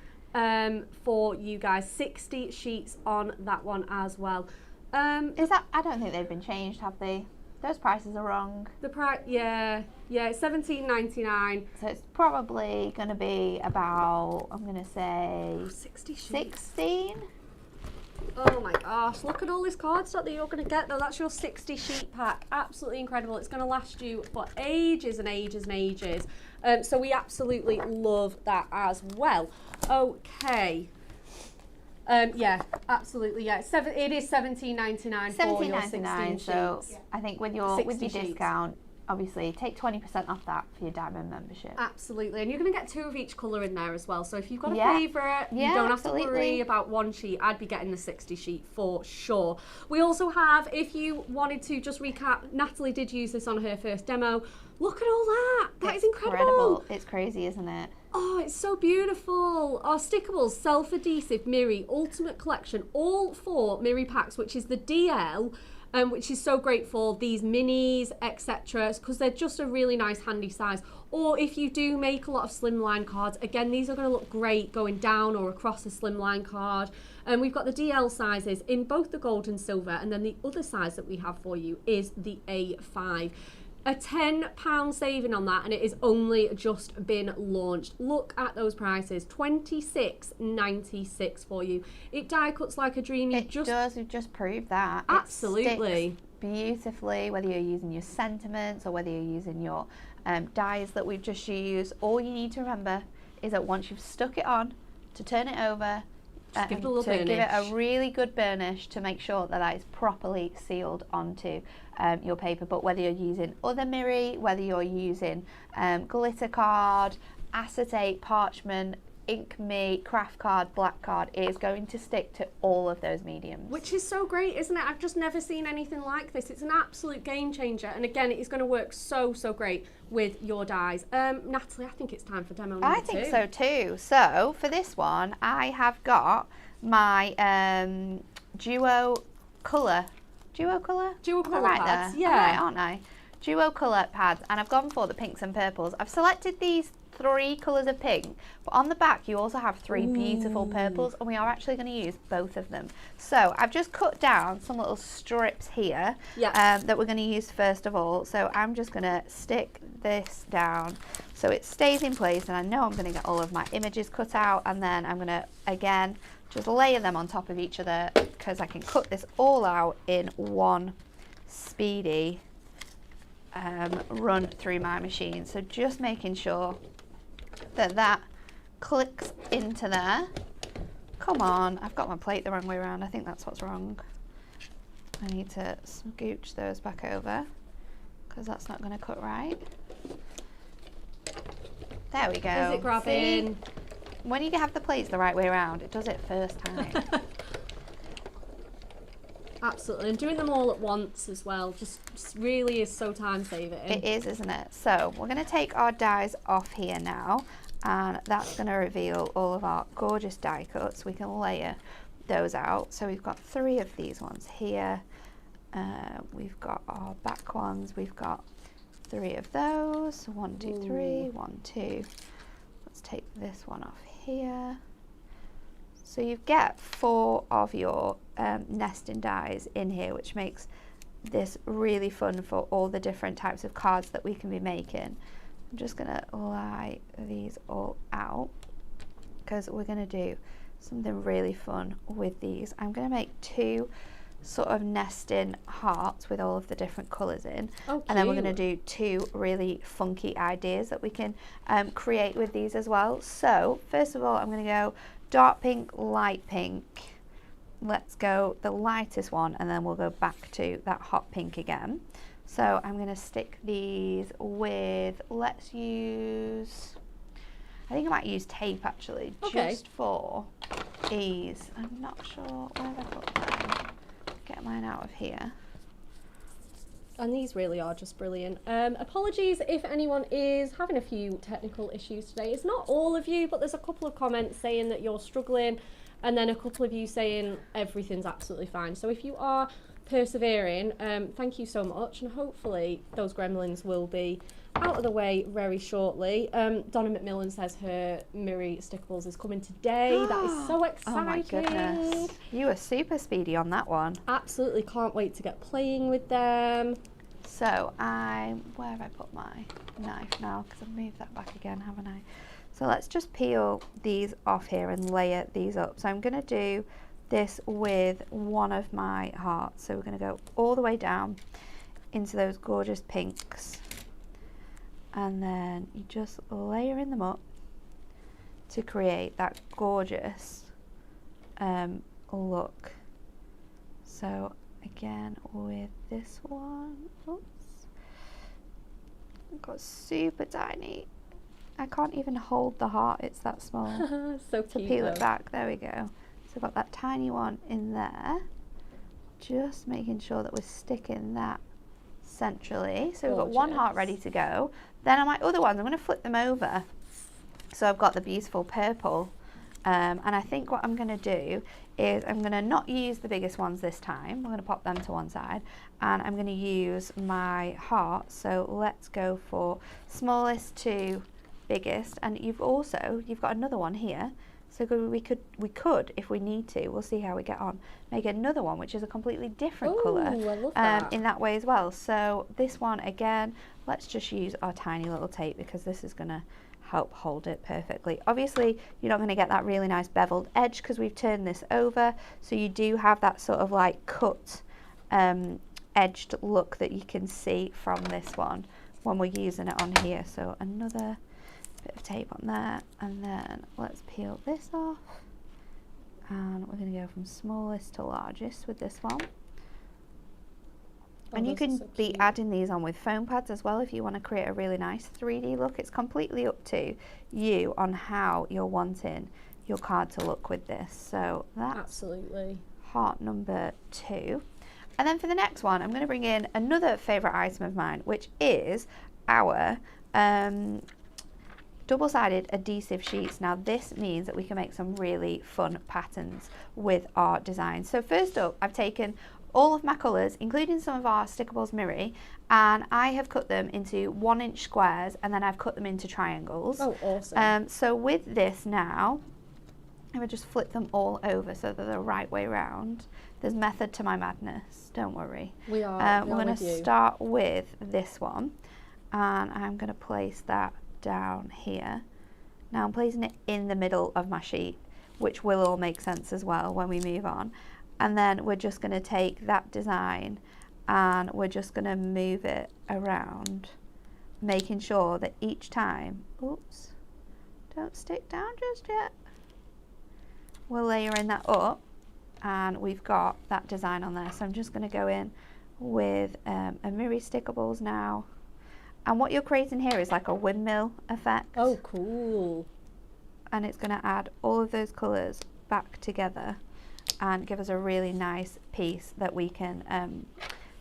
for you guys. 60 sheets on that one as well. Is that? I don't think they've been changed, have they? Those prices are wrong. The price, yeah, it's $17.99. So it's probably going to be about, I'm going to say, 60 sheets. 16. Oh my gosh, look at all this cardstock that you're going to get though. That's your 60 sheet pack. Absolutely incredible. It's going to last you for ages and ages and ages. So we absolutely love that as well. Okay. Yeah, absolutely. Yeah, it is $17.99 for your 16 sheets. So I think with your 60 sheets. discount, obviously take 20% off that for your diamond membership. Absolutely, and you're going to get 2 of each colour in there as well. So if you've got a Yeah. favourite, you Yeah, don't have absolutely. to worry about one sheet. I'd be getting the 60 sheet for sure. We also have, if you wanted to just recap, Natalie did use this on her first demo. Look at all that. That is incredible. It's crazy, isn't it? Oh, it's so beautiful. Our stickables, self-adhesive Miri Ultimate Collection, all 4 Miri packs, which is the DL, which is so great for these minis, etc., because they're just a really nice handy size. Or if you do make a lot of slimline cards, again, these are going to look great going down or across a slimline card. And we've got the DL sizes in both the gold and silver, and then the other size that we have for you is the A5. A £10 saving on that, and it has only just been launched. Look at those prices, $26.96 for you. It die cuts like a dream. It does. We've just proved that. Absolutely. It sticks beautifully, whether you're using your sentiments or whether you're using your dyes that we've just used. All you need to remember is that once you've stuck it on, to turn it over, give it a little to give it a burnish. really good burnish to make sure that that is properly sealed onto your paper. But whether you're using other Miri, whether you're using glitter card, acetate, parchment, ink me, craft card, black card, it is going to stick to all of those mediums. Which is so great, isn't it? I've just never seen anything like this. It's an absolute game changer, and again, it is going to work so great with your dyes. Natalie, I think it's time for demo number 2. I think so too. So for this one, I have got my duo colour pads, there? yeah. I'm right, aren't I? Duo colour pads, and I've gone for the pinks and purples. I've selected these 3 colours of pink, but on the back you also have 3 beautiful purples, and we are actually going to use both of them. So I've just cut down some little strips here that we're going to use first of all. So I'm just going to stick this down so it stays in place, and I know I'm going to get all of my images cut out, and then I'm going to again just layer them on top of each other, because I can cut this all out in one speedy run through my machine. So just making sure that that clicks into there. Come on, I've got my plate the wrong way around. I think that's what's wrong. I need to scooch those back over because that's not going to cut right. There we go. Is it grabbing? See? When you have the plates the right way around, it does it first time. Absolutely, and doing them all at once as well just really is so time saving. It is, isn't it? So we're going to take our dies off here now, and that's going to reveal all of our gorgeous die cuts. We can layer those out. So we've got 3 of these ones here. We've got our back ones. We've got 3 of those. 1, 2, 3. 1, 2. Let's take this one off here. So you get 4 of your nesting dies in here, which makes this really fun for all the different types of cards that we can be making. I'm just going to lie these all out because we're going to do something really fun with these. I'm going to make 2 sort of nesting hearts with all of the different colours in. Oh, and then we're going to do 2 really funky ideas that we can create with these as well. So first of all, I'm going to go dark pink, light pink. Let's go the lightest one, and then we'll go back to that hot pink again. So I'm going to stick these with, let's use, I think I might use tape actually, just for ease. I'm not sure where I put them. Get mine out of here. And these really are just brilliant. Apologies if anyone is having a few technical issues today. It's not all of you, but there's a couple of comments saying that you're struggling, and then a couple of you saying everything's absolutely fine. So if you are persevering, thank you so much, and hopefully those gremlins will be out of the way very shortly. Donna McMillan says her Miri Stickables is coming today. That is so exciting. Oh my goodness. You were super speedy on that one. Absolutely can't wait to get playing with them. So where have I put my knife now? Because I've moved that back again, haven't I? So let's just peel these off here and layer these up. So I'm going to do this with one of my hearts. So we're going to go all the way down into those gorgeous pinks. And then you just layering them up to create that gorgeous look. So again with this one, oops, I've got super tiny. I can't even hold the heart, it's that small. So to cute, peel though. it back, there we go. So I've got that tiny one in there, just making sure that we're sticking that centrally. So we've got one heart ready to go. Then on my other ones, I'm going to flip them over. So I've got the beautiful purple. And I think what I'm going to do is I'm going to not use the biggest ones this time. I'm going to pop them to one side. And I'm going to use my heart. So let's go for smallest to biggest. And you've got another one here. So we could, if we need to, we'll see how we get on, make another one which is a completely different colour in that way as well. So this one again, let's just use our tiny little tape because this is going to help hold it perfectly. Obviously you're not going to get that really nice beveled edge because we've turned this over, so you do have that sort of like cut edged look that you can see from this one when we're using it on here. So another bit of tape on there, and then let's peel this off, and we're going to go from smallest to largest with this one. And you can be adding these on with foam pads as well if you want to create a really nice 3D look. It's completely up to you on how you're wanting your card to look with this. So that's absolutely heart number 2. And then for the next one, I'm going to bring in another favourite item of mine, which is our double-sided adhesive sheets. Now this means that we can make some really fun patterns with our designs. So first up, I've taken all of my colours, including some of our Stickables Miri, and I have cut them into 1-inch squares, and then I've cut them into triangles. Oh, awesome. So with this now, I would just flip them all over so they're the right way round. There's method to my madness, don't worry. We are. We're going to start with this one, and I'm going to place that down here. Now I'm placing it in the middle of my sheet, which will all make sense as well when we move on. And then we're just going to take that design and we're just going to move it around, making sure that each time, oops, don't stick down just yet. We're layering that up, and we've got that design on there. So I'm just going to go in with a Miri stickables now. And what you're creating here is like a windmill effect. Oh, cool. And it's going to add all of those colours back together and give us a really nice piece that we can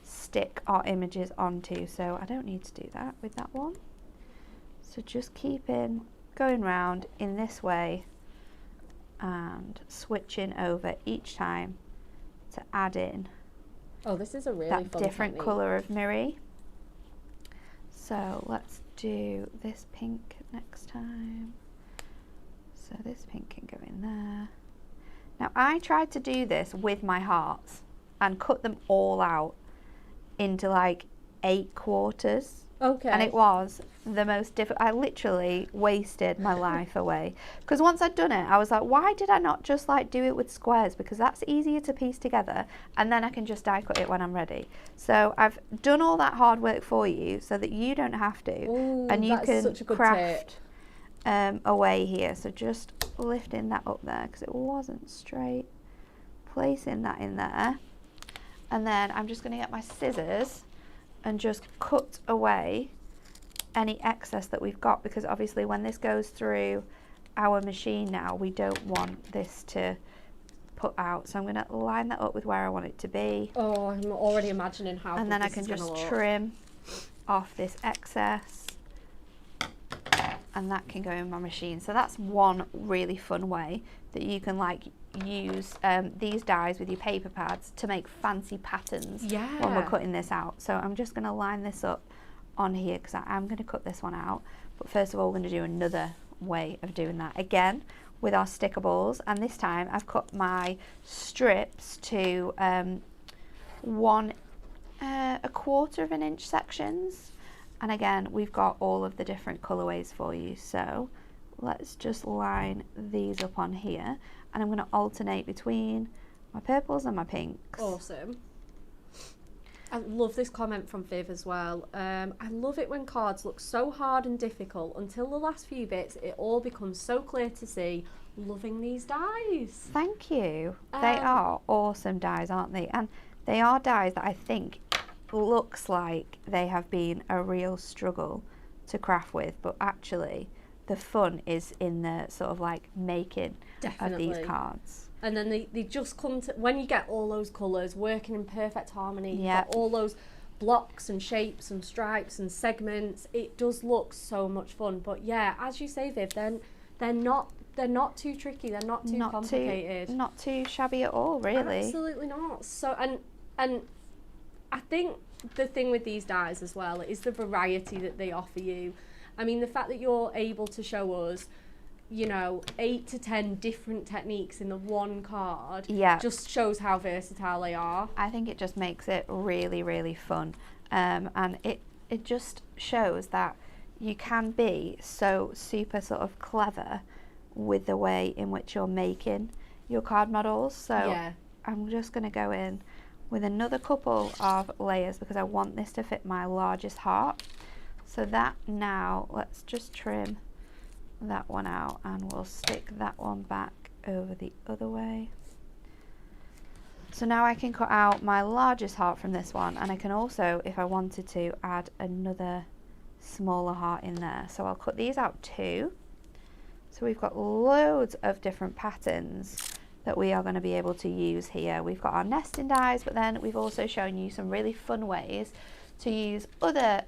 stick our images onto. So I don't need to do that with that one. So just keeping going round in this way and switching over each time to add in this is a really that fun different technique. colour of Miri. So let's do this pink next time. So this pink can go in there. Now I tried to do this with my hearts and cut them all out into like 8 quarters. Okay. And it was the most difficult. I literally wasted my life away. Because once I'd done it, I was like, why did I not just like do it with squares? Because that's easier to piece together and then I can just die cut it when I'm ready. So I've done all that hard work for you so that you don't have to. Ooh, and you can such a good craft tip. away here. So just lifting that up there because it wasn't straight. Placing that in there. And then I'm just going to get my scissors and just cut away any excess that we've got, because obviously when this goes through our machine now, we don't want this to put out. So I'm going to line that up with where I want it to be. Oh, I'm already imagining how. And then I can just trim off this excess, and that can go in my machine. So that's one really fun way that you can like use these dies with your paper pads to make fancy patterns when we're cutting this out. So I'm just going to line this up on here because I'm going to cut this one out. But first of all, we're going to do another way of doing that again with our stickables, and this time I've cut my strips to 1 1/4 of an inch sections, and again we've got all of the different colorways for you. So let's just line these up on here, and I'm going to alternate between my purples and my pinks. Awesome. I love this comment from Viv as well. I love it when cards look so hard and difficult until the last few bits. It all becomes so clear to see. Loving these dies. Thank you. They are awesome dies, aren't they? And they are dies that I think looks like they have been a real struggle to craft with, but actually the fun is in the sort of like making of these cards. And then they just come to, when you get all those colours working in perfect harmony, you've got all those blocks and shapes and stripes and segments, it does look so much fun. But yeah, as you say, Viv, they're not too tricky, they're not too complicated. Not too shabby at all, really. Absolutely not. So and I think the thing with these dies as well is the variety that they offer you. I mean, the fact that you're able to show us, you know, 8 to 10 different techniques in the one card just shows how versatile they are. I think it just makes it really, really fun. And it just shows that you can be so super sort of clever with the way in which you're making your card models. So I'm just going to go in with another couple of layers because I want this to fit my largest heart. So that now, let's just trim that one out and we'll stick that one back over the other way. So now I can cut out my largest heart from this one, and I can also, if I wanted to, add another smaller heart in there. So I'll cut these out too. So we've got loads of different patterns that we are going to be able to use here. We've got our nesting dies, but then we've also shown you some really fun ways to use other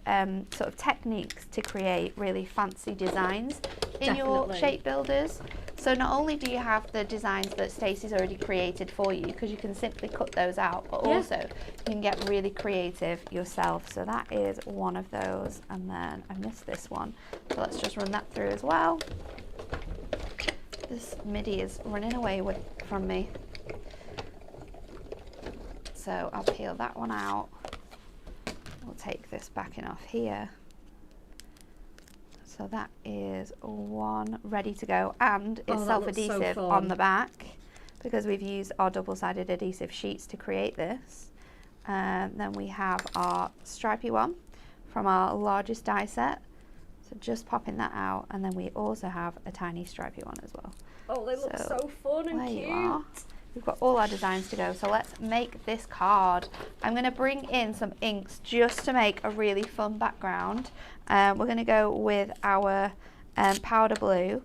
sort of techniques to create really fancy designs in your shape builders. So not only do you have the designs that Stacey's already created for you, because you can simply cut those out, but also you can get really creative yourself. So that is one of those, and then I missed this one. So let's just run that through as well. This MIDI is running away from me. So I'll peel that one out. We'll take this backing off here. So that is one ready to go, and it's self-adhesive on the back because we've used our double-sided adhesive sheets to create this. Then we have our stripy one from our largest die set. So just popping that out, and then we also have a tiny stripy one as well. Oh, they look so fun and there you cute. are. We've got all our designs to go, so let's make this card. I'm going to bring in some inks just to make a really fun background. We're going to go with our powder blue,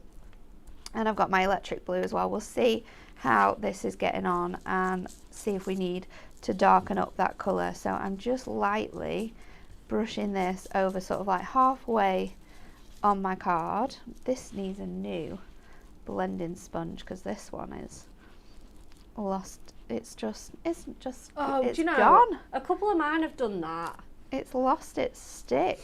and I've got my electric blue as well. We'll see how this is getting on and see if we need to darken up that colour. So I'm just lightly brushing this over sort of like halfway on my card. This needs a new blending sponge because this one is lost. It's just it's do you know, gone. a couple of mine have done that. It's lost its stick.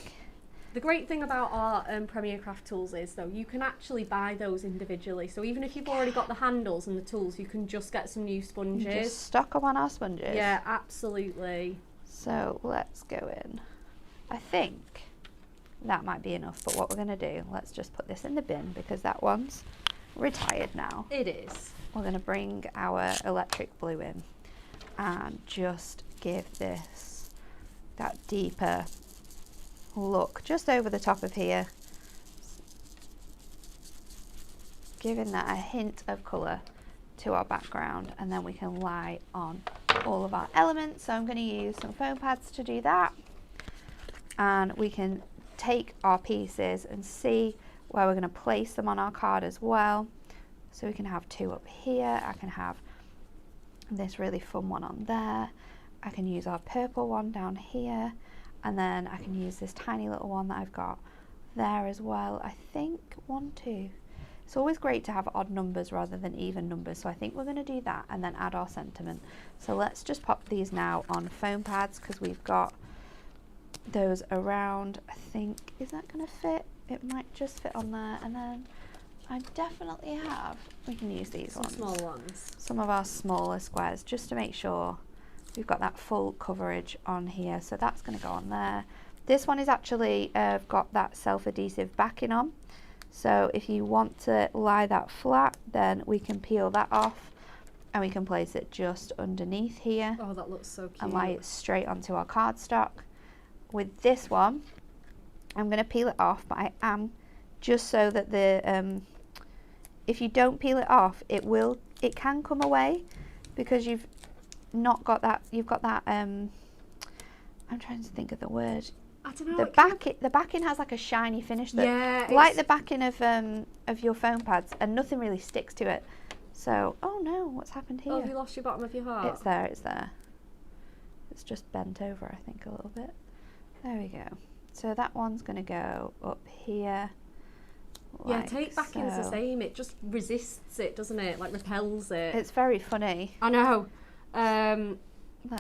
The great thing about our Premier Craft tools is, though, you can actually buy those individually. So even if you've already got the handles and the tools, you can just get some new sponges. Just stock them on our sponges. Yeah, absolutely. So let's go in. I think that might be enough, but what we're going to do, let's just put this in the bin because that one's retired now. It is. We're going to bring our electric blue in and just give this that deeper look just over the top of here, giving that a hint of colour to our background, and then we can lie on all of our elements. So I'm going to use some foam pads to do that, and we can take our pieces and see where we're going to place them on our card as well. So we can have two up here, I can have this really fun one on there, I can use our purple one down here, and then I can use this tiny little one that I've got there as well. I think 1, 2. It's always great to have odd numbers rather than even numbers, so I think we're going to do that and then add our sentiment. So let's just pop these now on foam pads because we've got those around. I think, is that going to fit? It might just fit on there, and then I definitely have, we can use these Some ones. small ones. Some of our smaller squares, just to make sure we've got that full coverage on here. So that's going to go on there. This one is actually got that self-adhesive backing on. So if you want to lie that flat, then we can peel that off and we can place it just underneath here. Oh, that looks so cute. And lie it straight onto our cardstock. With this one, I'm going to peel it off, but I am just so that the if you don't peel it off, it can come away because you've not got that. You've got that. I'm trying to think of the word. I don't know. The backing has like a shiny finish that, yeah, like the backing of your foam pads, and nothing really sticks to it. So, oh no, what's happened here? Oh, have you lost your bottom of your heart? It's there. It's there. It's just bent over, I think, a little bit. There we go. So that one's going to go up here. Yeah, tape backing's the same. It just resists it, doesn't it? Like repels it. It's very funny. I know.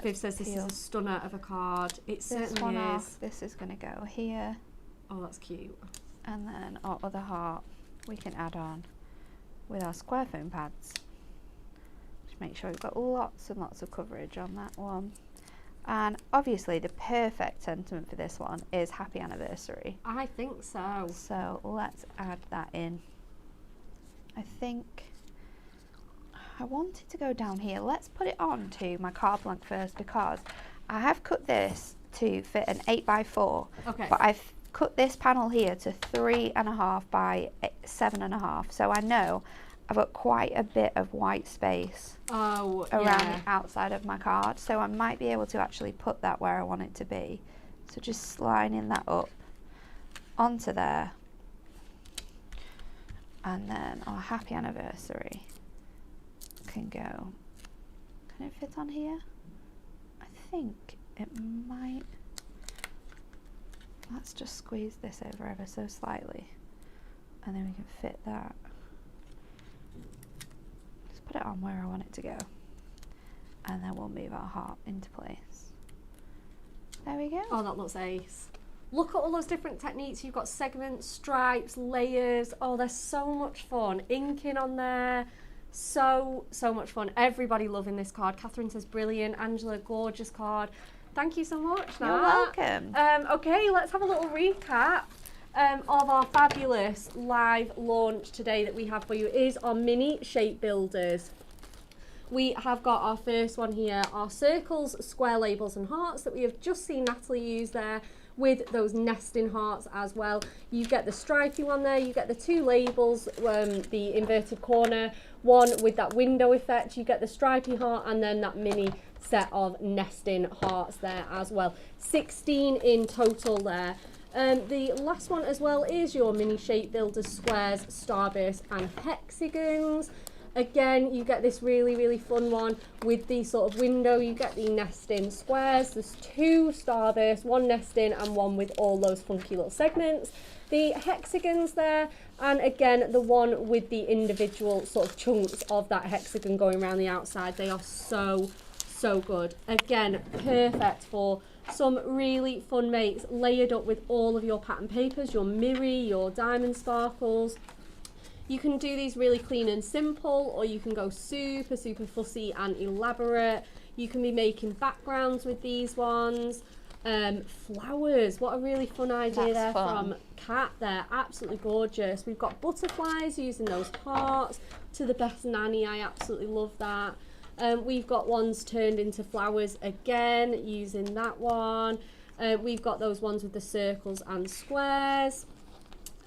Viv says this is a stunner of a card. It certainly is. This is going to go here. Oh, that's cute. And then our other heart we can add on with our square foam pads. Just make sure we've got lots and lots of coverage on that one. And obviously the perfect sentiment for this one is happy anniversary. I think so. So let's add that in. I think I wanted to go down here. Let's put it on to my card blank first because I have cut this to fit an 8x4. Okay. But I've cut this panel here to 3.5 by 7.5. So I know I've got quite a bit of white space around the outside of my card, so I might be able to actually put that where I want it to be. So just lining that up onto there, and then our happy anniversary can go. Can it fit on here? I think it might. Let's just squeeze this over ever so slightly, and then we can fit that. Put it on where I want it to go, and then we'll move our heart into place. There we go. Oh, that looks ace. Look at all those different techniques. You've got segments, stripes, layers. Oh, they're so much fun. Inking on there. So much fun. Everybody loving this card. Catherine says brilliant. Angela, gorgeous card. Thank you so much, Nat. You're welcome. Okay, let's have a little recap of our fabulous live launch today that we have for you. It is our mini shape builders. We have got our first one here, our circles, square labels and hearts that we have just seen Natalie use there. with those nesting hearts as well. You get the stripy one there, you get the two labels, the inverted corner one with that window effect, you get the stripy heart, and then that mini set of nesting hearts there as well. 16 in total there. The last one as well is your mini shape builders, squares, starbursts and hexagons. Again, you get this really fun one with the sort of window. You get the nesting squares. There's 2 starbursts, 1 nesting and 1 with all those funky little segments. The hexagons there, and again the one with the individual sort of chunks of that hexagon going around the outside. They are so good. Again, perfect for some really fun makes, layered up with all of your pattern papers, your mirror, your diamond sparkles. You can do these really clean and simple, or you can go super fussy and elaborate. You can be making backgrounds with these ones. Flowers, what a really fun idea. That's from Kat there, absolutely gorgeous. We've got butterflies using those hearts to the best nanny. I absolutely love that. We've got ones turned into flowers again using that one. We've got those ones with the circles and squares.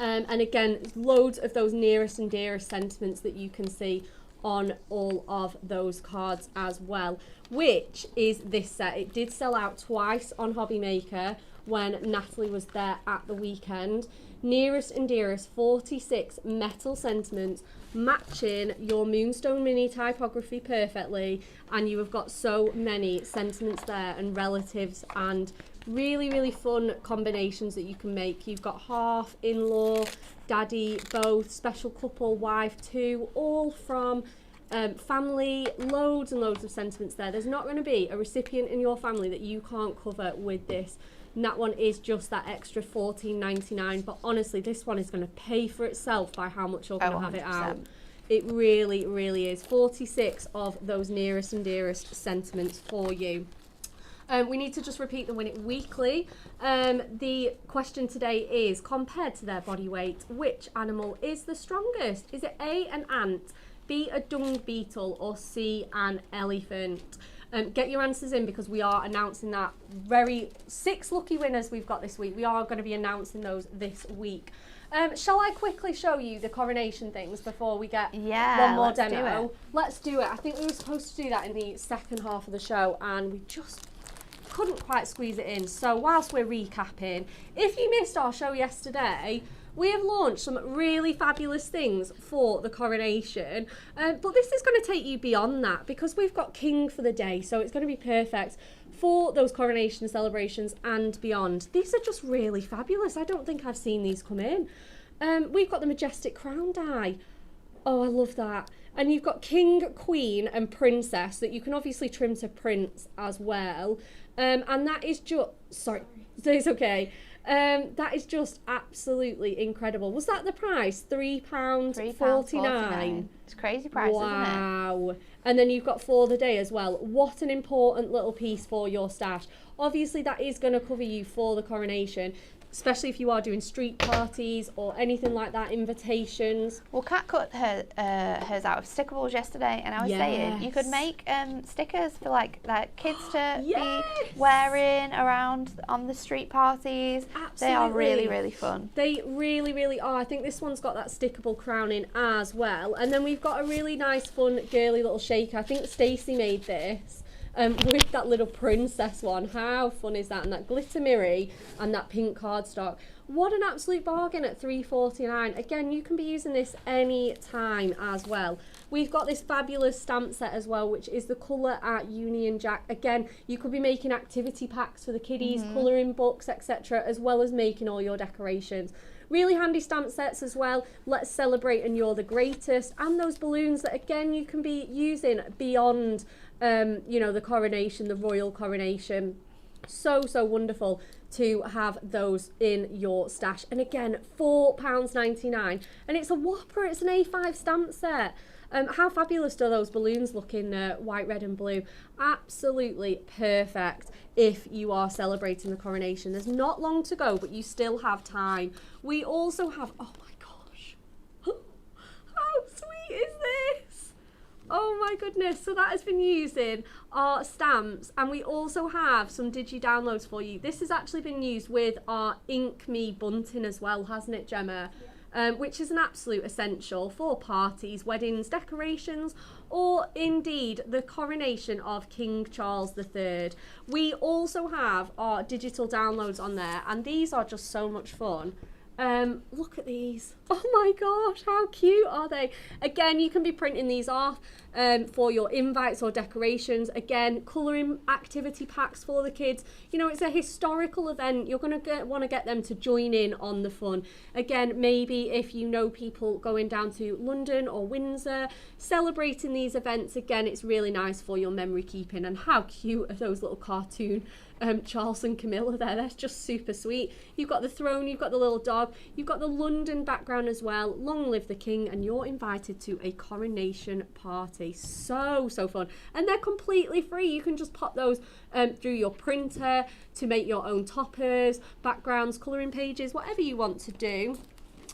And again, loads of those nearest and dearest sentiments that you can see on all of those cards as well, which is this set. It did sell out twice on Hobby Maker when Natalie was there at the weekend. Nearest and dearest, 46 metal sentiments matching your Moonstone mini typography perfectly, and you have got so many sentiments there and relatives and really fun combinations that you can make. You've got half, in-law, daddy, both, special couple, wife, 2, all from family. Loads and loads of sentiments there. There's not going to be a recipient in your family that you can't cover with this. And that one is just that extra $14.99, but honestly this one is going to pay for itself by how much you're going to have it out. It really is. 46 of those nearest and dearest sentiments for you. We need to just repeat the Win It Weekly. The question today is, compared to their body weight, which animal is the strongest? Is it A, an ant, B, a dung beetle, or C, an elephant? Get your answers in, because we are announcing that 6 lucky winners we've got this week. We are going to be announcing those this week. Shall I quickly show you the coronation things before we get one more demo? Let's do it. I think we were supposed to do that in the second half of the show and we just couldn't quite squeeze it in. So whilst we're recapping, if you missed our show yesterday, we have launched some really fabulous things for the coronation, but this is going to take you beyond that, because we've got King for the day, so it's going to be perfect for those coronation celebrations and beyond. These are just really fabulous. I don't think I've seen these come in. We've got the majestic crown die. Oh, I love that. And you've got King, Queen and Princess that you can obviously trim to Prince as well. And that is just, sorry, it's okay. That is just absolutely incredible. Was that the price? £3.49. It's a crazy price, isn't it? Wow. And then you've got for the day as well. What an important little piece for your stash. Obviously that is going to cover you for the coronation, especially if you are doing street parties or anything like that, invitations. Well, Kat cut hers out of stickables yesterday, and I was saying you could make stickers for like kids to be wearing around on the street parties. Absolutely. They are really fun. They really are. I think this one's got that stickable crowning as well. And then we've got a really nice, fun, girly little shaker. I think Stacey made this. With that little princess one. How fun is that? And that glitter mirror and that pink cardstock. What an absolute bargain at $3.49. Again, you can be using this any time as well. We've got this fabulous stamp set as well, which is the Colour at Union Jack. Again, you could be making activity packs for the kiddies, colouring books, etc., as well as making all your decorations. Really handy stamp sets as well. Let's celebrate and you're the greatest. And those balloons that, again, you can be using beyond you know, the coronation, the royal coronation. So wonderful to have those in your stash. And again, £4.99, and it's a whopper. It's an A5 stamp set. How fabulous do those balloons look in white, red and blue? Absolutely perfect if you are celebrating the coronation. There's not long to go, but you still have time. We also have, oh my gosh, how sweet is this? Oh my goodness, so that has been using our stamps, and we also have some digi downloads for you. This has actually been used with our Ink Me bunting as well, hasn't it, Gemma? Yeah. Which is an absolute essential for parties, weddings, decorations, or indeed the coronation of King Charles III. We also have our digital downloads on there, and these are just so much fun. Look at these. Oh my gosh, how cute are they? Again, you can be printing these off for your invites or decorations. Again, colouring activity packs for the kids. You know, it's a historical event. You're going to want to get them to join in on the fun. Again, maybe if you know people going down to London or Windsor, celebrating these events, again, it's really nice for your memory keeping. And how cute are those little cartoon Charles and Camilla there? That's just super sweet. You've got the throne, you've got the little dog, you've got the London background as well. Long live the king, and you're invited to a coronation party. So fun, and they're completely free. You can just pop those through your printer to make your own toppers, backgrounds, colouring pages, whatever you want to do.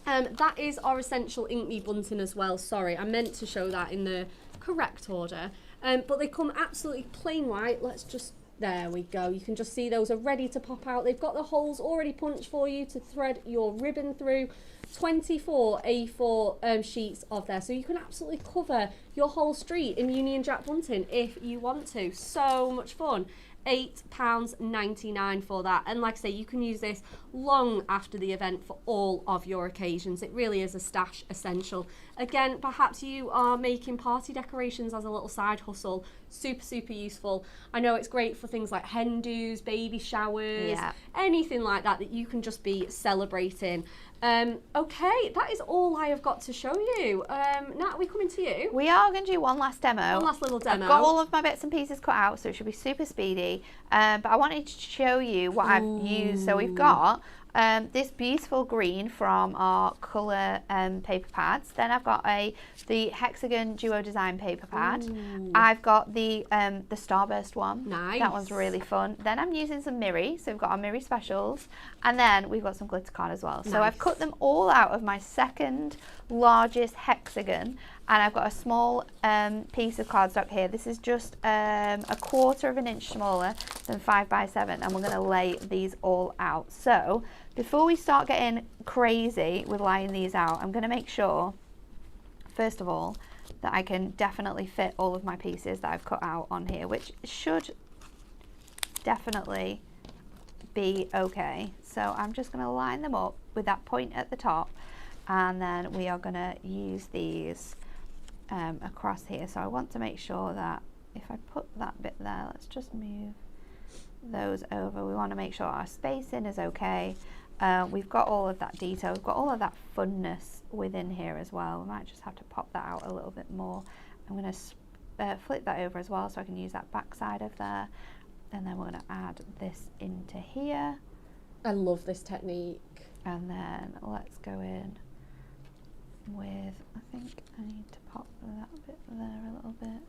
That is our essential Ink Me bunting as well. Sorry, I meant to show that in the correct order, but they come absolutely plain white. Let's just, there we go. You can just see those are ready to pop out. They've got the holes already punched for you to thread your ribbon through. 24 A4 sheets of there, so you can absolutely cover your whole street in Union Jack bunting if you want to. So much fun. £8.99 for that, and like I say, you can use this long after the event for all of your occasions. It really is a stash essential. Again, perhaps you are making party decorations as a little side hustle. Super useful. I know it's great for things like hen do's, baby showers, anything like that you can just be celebrating. Okay, that is all I have got to show you. Nat, are we coming to you? We are going to do one last demo. One last little demo. I've got all of my bits and pieces cut out, so it should be super speedy. But I wanted to show you what I've used. So we've got this beautiful green from our colour paper pads. Then I've got the hexagon duo design paper pad. I've got the starburst one. Nice. That one's really fun. Then I'm using some Miri, so we've got our Miri specials, and then we've got some glitter card as well. So nice. I've cut them all out of my second largest hexagon, and I've got a small piece of cardstock here. This is just a 1/4 of an inch smaller than 5x7, and we're going to lay these all out. So before we start getting crazy with laying these out, I'm going to make sure, first of all, that I can definitely fit all of my pieces that I've cut out on here, which should definitely be okay. So I'm just going to line them up with that point at the top, and then we are going to use these across here. So I want to make sure that if I put that bit there, let's just move those over. We want to make sure our spacing is okay. We've got all of that detail, we've got all of that funness within here as well. We might just have to pop that out a little bit more. I'm going to flip that over as well so I can use that back side of there, and then we're going to add this into here. I love this technique. And then let's go in with, I think I need to pop that bit there a little bit.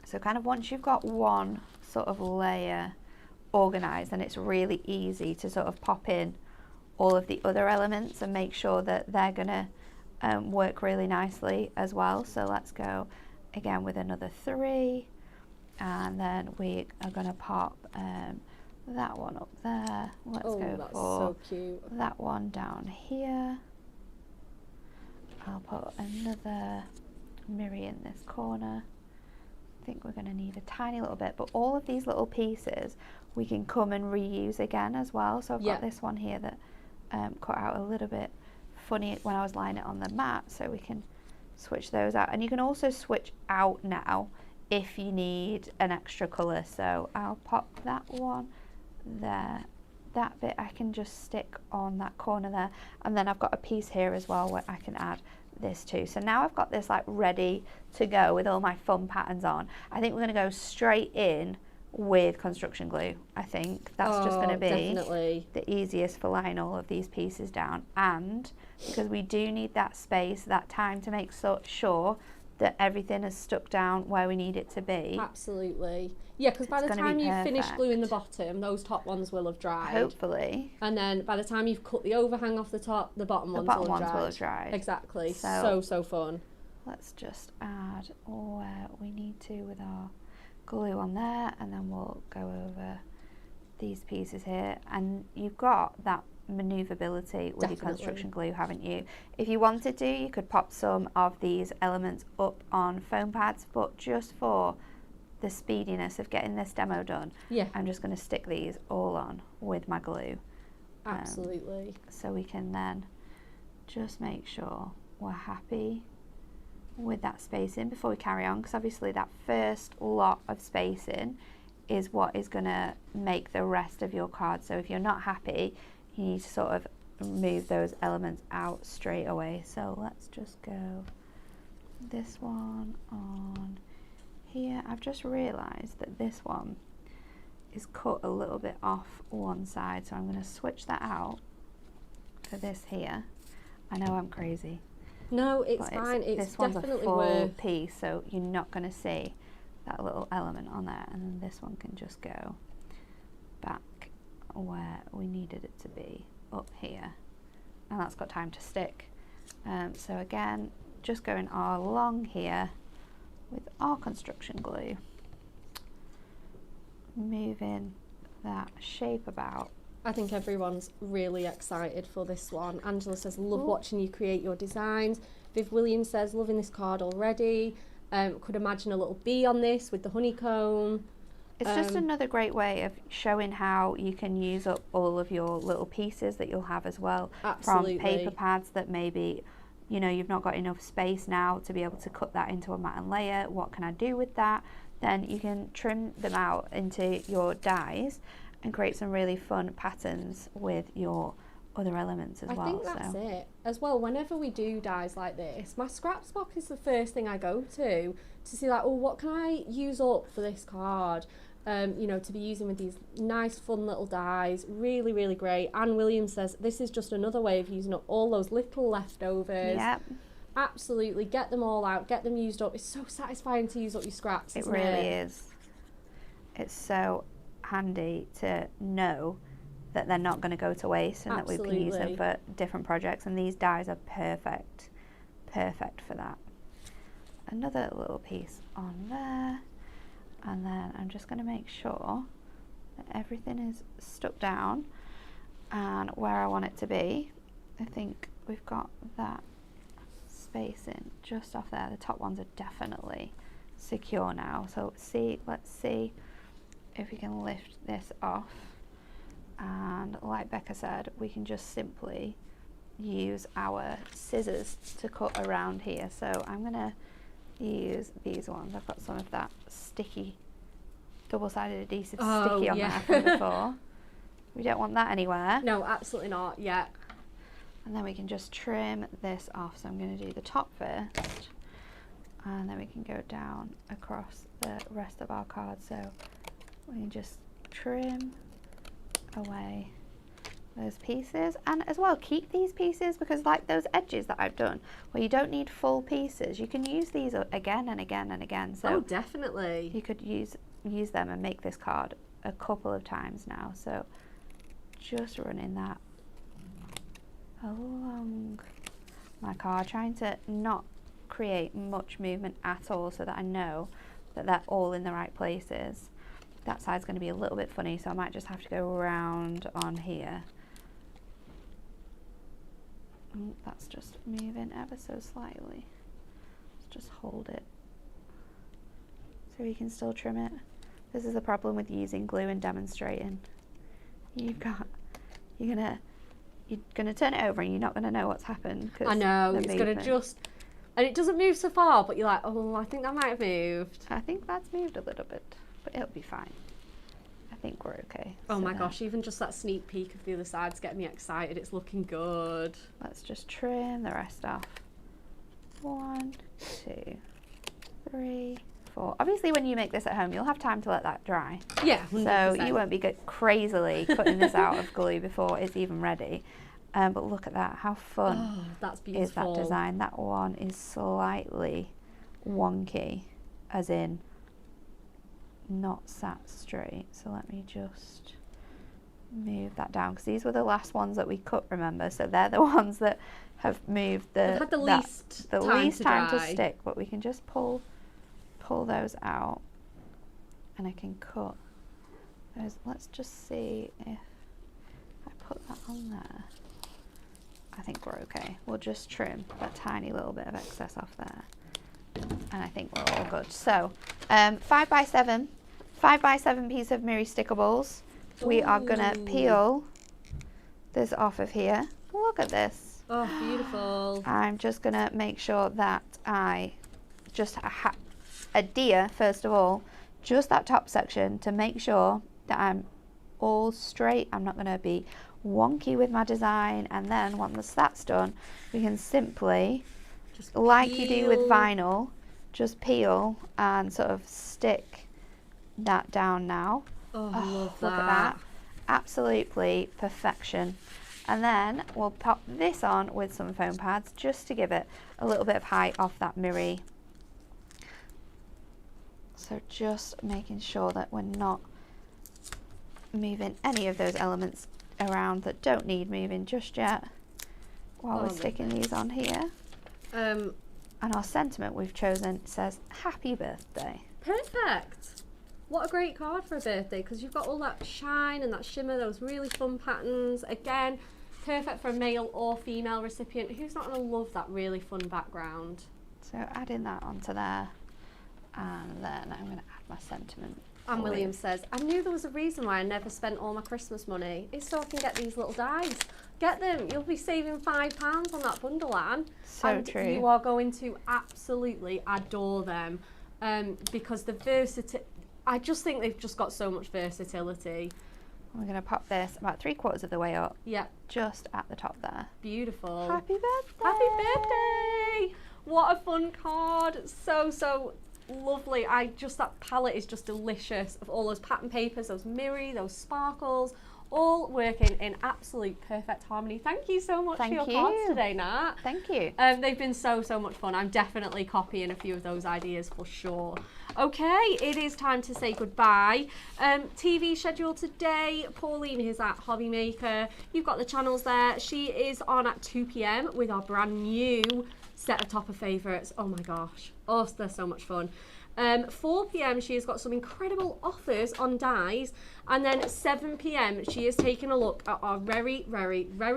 So kind of once you've got one sort of layer organised, then it's really easy to sort of pop in all of the other elements and make sure that they're going to work really nicely as well. So let's go again with another 3, and then we are going to pop that one up there. Let's go that's for so cute. that one down here. I'll put another Miri in this corner. I think we're going to need a tiny little bit, but all of these little pieces we can come and reuse again as well. So I've got this one here that cut out a little bit funny when I was laying it on the mat, so we can switch those out. And you can also switch out now if you need an extra colour. So I'll pop that one there. That bit I can just stick on that corner there, and then I've got a piece here as well where I can add this too. So now I've got this like ready to go with all my fun patterns on. I think we're going to go straight in with construction glue. I think that's just going to be definitely the easiest for laying all of these pieces down, and because we do need that space, that time to make sure that everything is stuck down where we need it to be. Absolutely. Yeah, because by the time you've finished gluing the bottom, those top ones will have dried. Hopefully. And then by the time you've cut the overhang off the top, the bottom ones will have dried. Will have dried. Exactly. So fun. let's just add where we need to with our glue on there, and then we'll go over these pieces here. And you've got that maneuverability with your construction glue, haven't you? If you wanted to, you could pop some of these elements up on foam pads, but just for the speediness of getting this demo done, I'm just going to stick these all on with my glue. Absolutely. So we can then just make sure we're happy with that spacing before we carry on, because obviously that first lot of spacing is what is going to make the rest of your card. So if you're not happy, you need to sort of move those elements out straight away. So let's just go this one on here. I've just realised that this one is cut a little bit off one side, so I'm going to switch that out for this here. I know I'm crazy. No, it's fine. It's this one's definitely a full worth piece, so you're not going to see that little element on there. And then this one can just go back where we needed it to be, up here. And that's got time to stick. So again, just going along here with our construction glue, moving that shape about. I think everyone's really excited for this one. Angela says, love watching you create your designs. Viv Williams says, loving this card already. Could imagine a little bee on this with the honeycomb. It's just another great way of showing how you can use up all of your little pieces that you'll have as well. Absolutely. From paper pads that maybe, you know, you've not got enough space now to be able to cut that into a matte layer. What can I do with that? Then you can trim them out into your dies and create some really fun patterns with your other elements as well. I think that's it. As well, whenever we do dies like this, my scraps box is the first thing I go to see like, oh, what can I use up for this card? You know, to be using with these nice fun little dies. Really, really great. Anne Williams says, this is just another way of using up all those little leftovers. Yep. Absolutely, get them all out, get them used up. It's so satisfying to use up your scraps. It really is. It's so handy to know that they're not going to go to waste and Absolutely. that we can use them for different projects, and these dies are perfect for that. Another little piece on there, and then I'm just going to make sure that everything is stuck down and where I want it to be. I think we've got that spacing just off there. The top ones are definitely secure now, so let's see if we can lift this off. And like Becca said, we can just simply use our scissors to cut around here. So I'm going to use these ones. I've got some of that sticky, double-sided adhesive sticky on there from before. We don't want that anywhere. No, absolutely not. Yeah. And then we can just trim this off. So I'm going to do the top first, and then we can go down across the rest of our card. So we can just trim away those pieces, and as well keep these pieces, because like those edges that I've done where you don't need full pieces, you can use these again and again and again. So definitely you could use them and make this card a couple of times now. So just running that along my card, trying to not create much movement at all so that I know that they're all in the right places. That side's going to be a little bit funny, so I might just have to go around on here. That's just moving ever so slightly. Let's just hold it so we can still trim it. This is the problem with using glue and demonstrating. You're gonna turn it over and you're not gonna know what's happened. I know, it's gonna just, and it doesn't move so far, but you're like, oh, I think that might have moved. I think that's moved a little bit, but it'll be fine. I think we're okay. Oh my gosh, even just that sneak peek of the other side's getting me excited. It's looking good. Let's just trim the rest off. 1, 2, 3, 4. Obviously, when you make this at home, you'll have time to let that dry. Yeah, 100%. So you won't be crazily cutting this out of glue before it's even ready. But look at that. How fun that's beautiful. is that design? That one is slightly wonky, as in not sat straight. So let me just move that down because these were the last ones that we cut, remember? So they're the ones that have moved They've had the least time to dry. stick, but we can just pull those out and I can cut those. Let's just see if I put that on there. I think we're okay. We'll just trim that tiny little bit of excess off there and I think we're all good. So 5x7 piece of Miri stickables. We are gonna peel this off of here. Look at this. Oh, beautiful. I'm just gonna make sure that I just adhere, first of all, just that top section to make sure that I'm all straight. I'm not gonna be wonky with my design, and then once that's done, we can simply, Just like you do with peel. vinyl, just peel and sort of stick that down now. Oh, I love that. Look at that. Absolutely perfection. And then we'll pop this on with some foam pads just to give it a little bit of height off that Miri. So just making sure that we're not moving any of those elements around that don't need moving just yet while we're sticking these on here. And our sentiment we've chosen says happy birthday. Perfect. What a great card for a birthday, because you've got all that shine and that shimmer, those really fun patterns. Again, perfect for a male or female recipient. Who's not going to love that really fun background? So adding that onto there, and then I'm going to add my sentiment. Anne Williams says, I knew there was a reason why I never spent all my Christmas money. It's so I can get these little dies. Get them. You'll be saving £5 on that bundle, Anne. So true. You are going to absolutely adore them because the versatility. I just think they've just got so much versatility. We're going to pop this about 3/4 of the way up. Yeah. Just at the top there. Beautiful. Happy birthday! Happy birthday! What a fun card. So lovely. That palette is just delicious of all those pattern papers, those Miri, those sparkles, all working in absolute perfect harmony. Thank you so much for your cards today, Nat. Thank you. They've been so much fun. I'm definitely copying a few of those ideas for sure. Okay, it is time to say goodbye. TV schedule today, Pauline is at Hobby Maker. You've got the channels there. She is on at 2 p.m. with our brand new set of topper favourites. Oh my gosh. Oh, they're so much fun. 4 p.m. she has got some incredible offers on dies, and then 7 p.m. she is taking a look at our very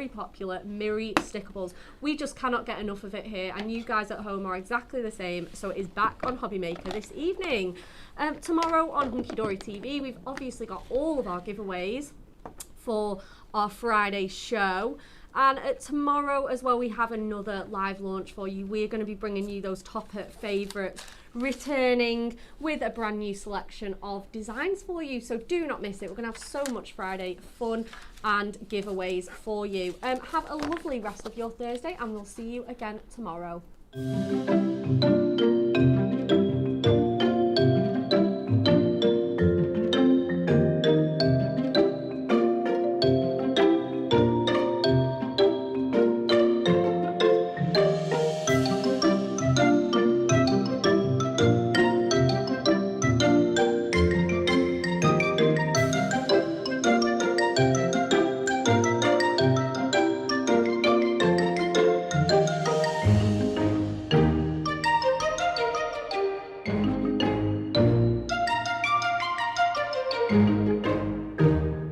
popular Miri stickables. We just cannot get enough of it here, and you guys at home are exactly the same. So it is back on Hobby Maker this evening. Tomorrow on Hunky Dory TV, we've obviously got all of our giveaways for our Friday show. And tomorrow as well, we have another live launch for you. We're going to be bringing you those topper favourites, returning with a brand new selection of designs for you. So do not miss it. We're going to have so much Friday fun and giveaways for you. Have a lovely rest of your Thursday, and we'll see you again tomorrow.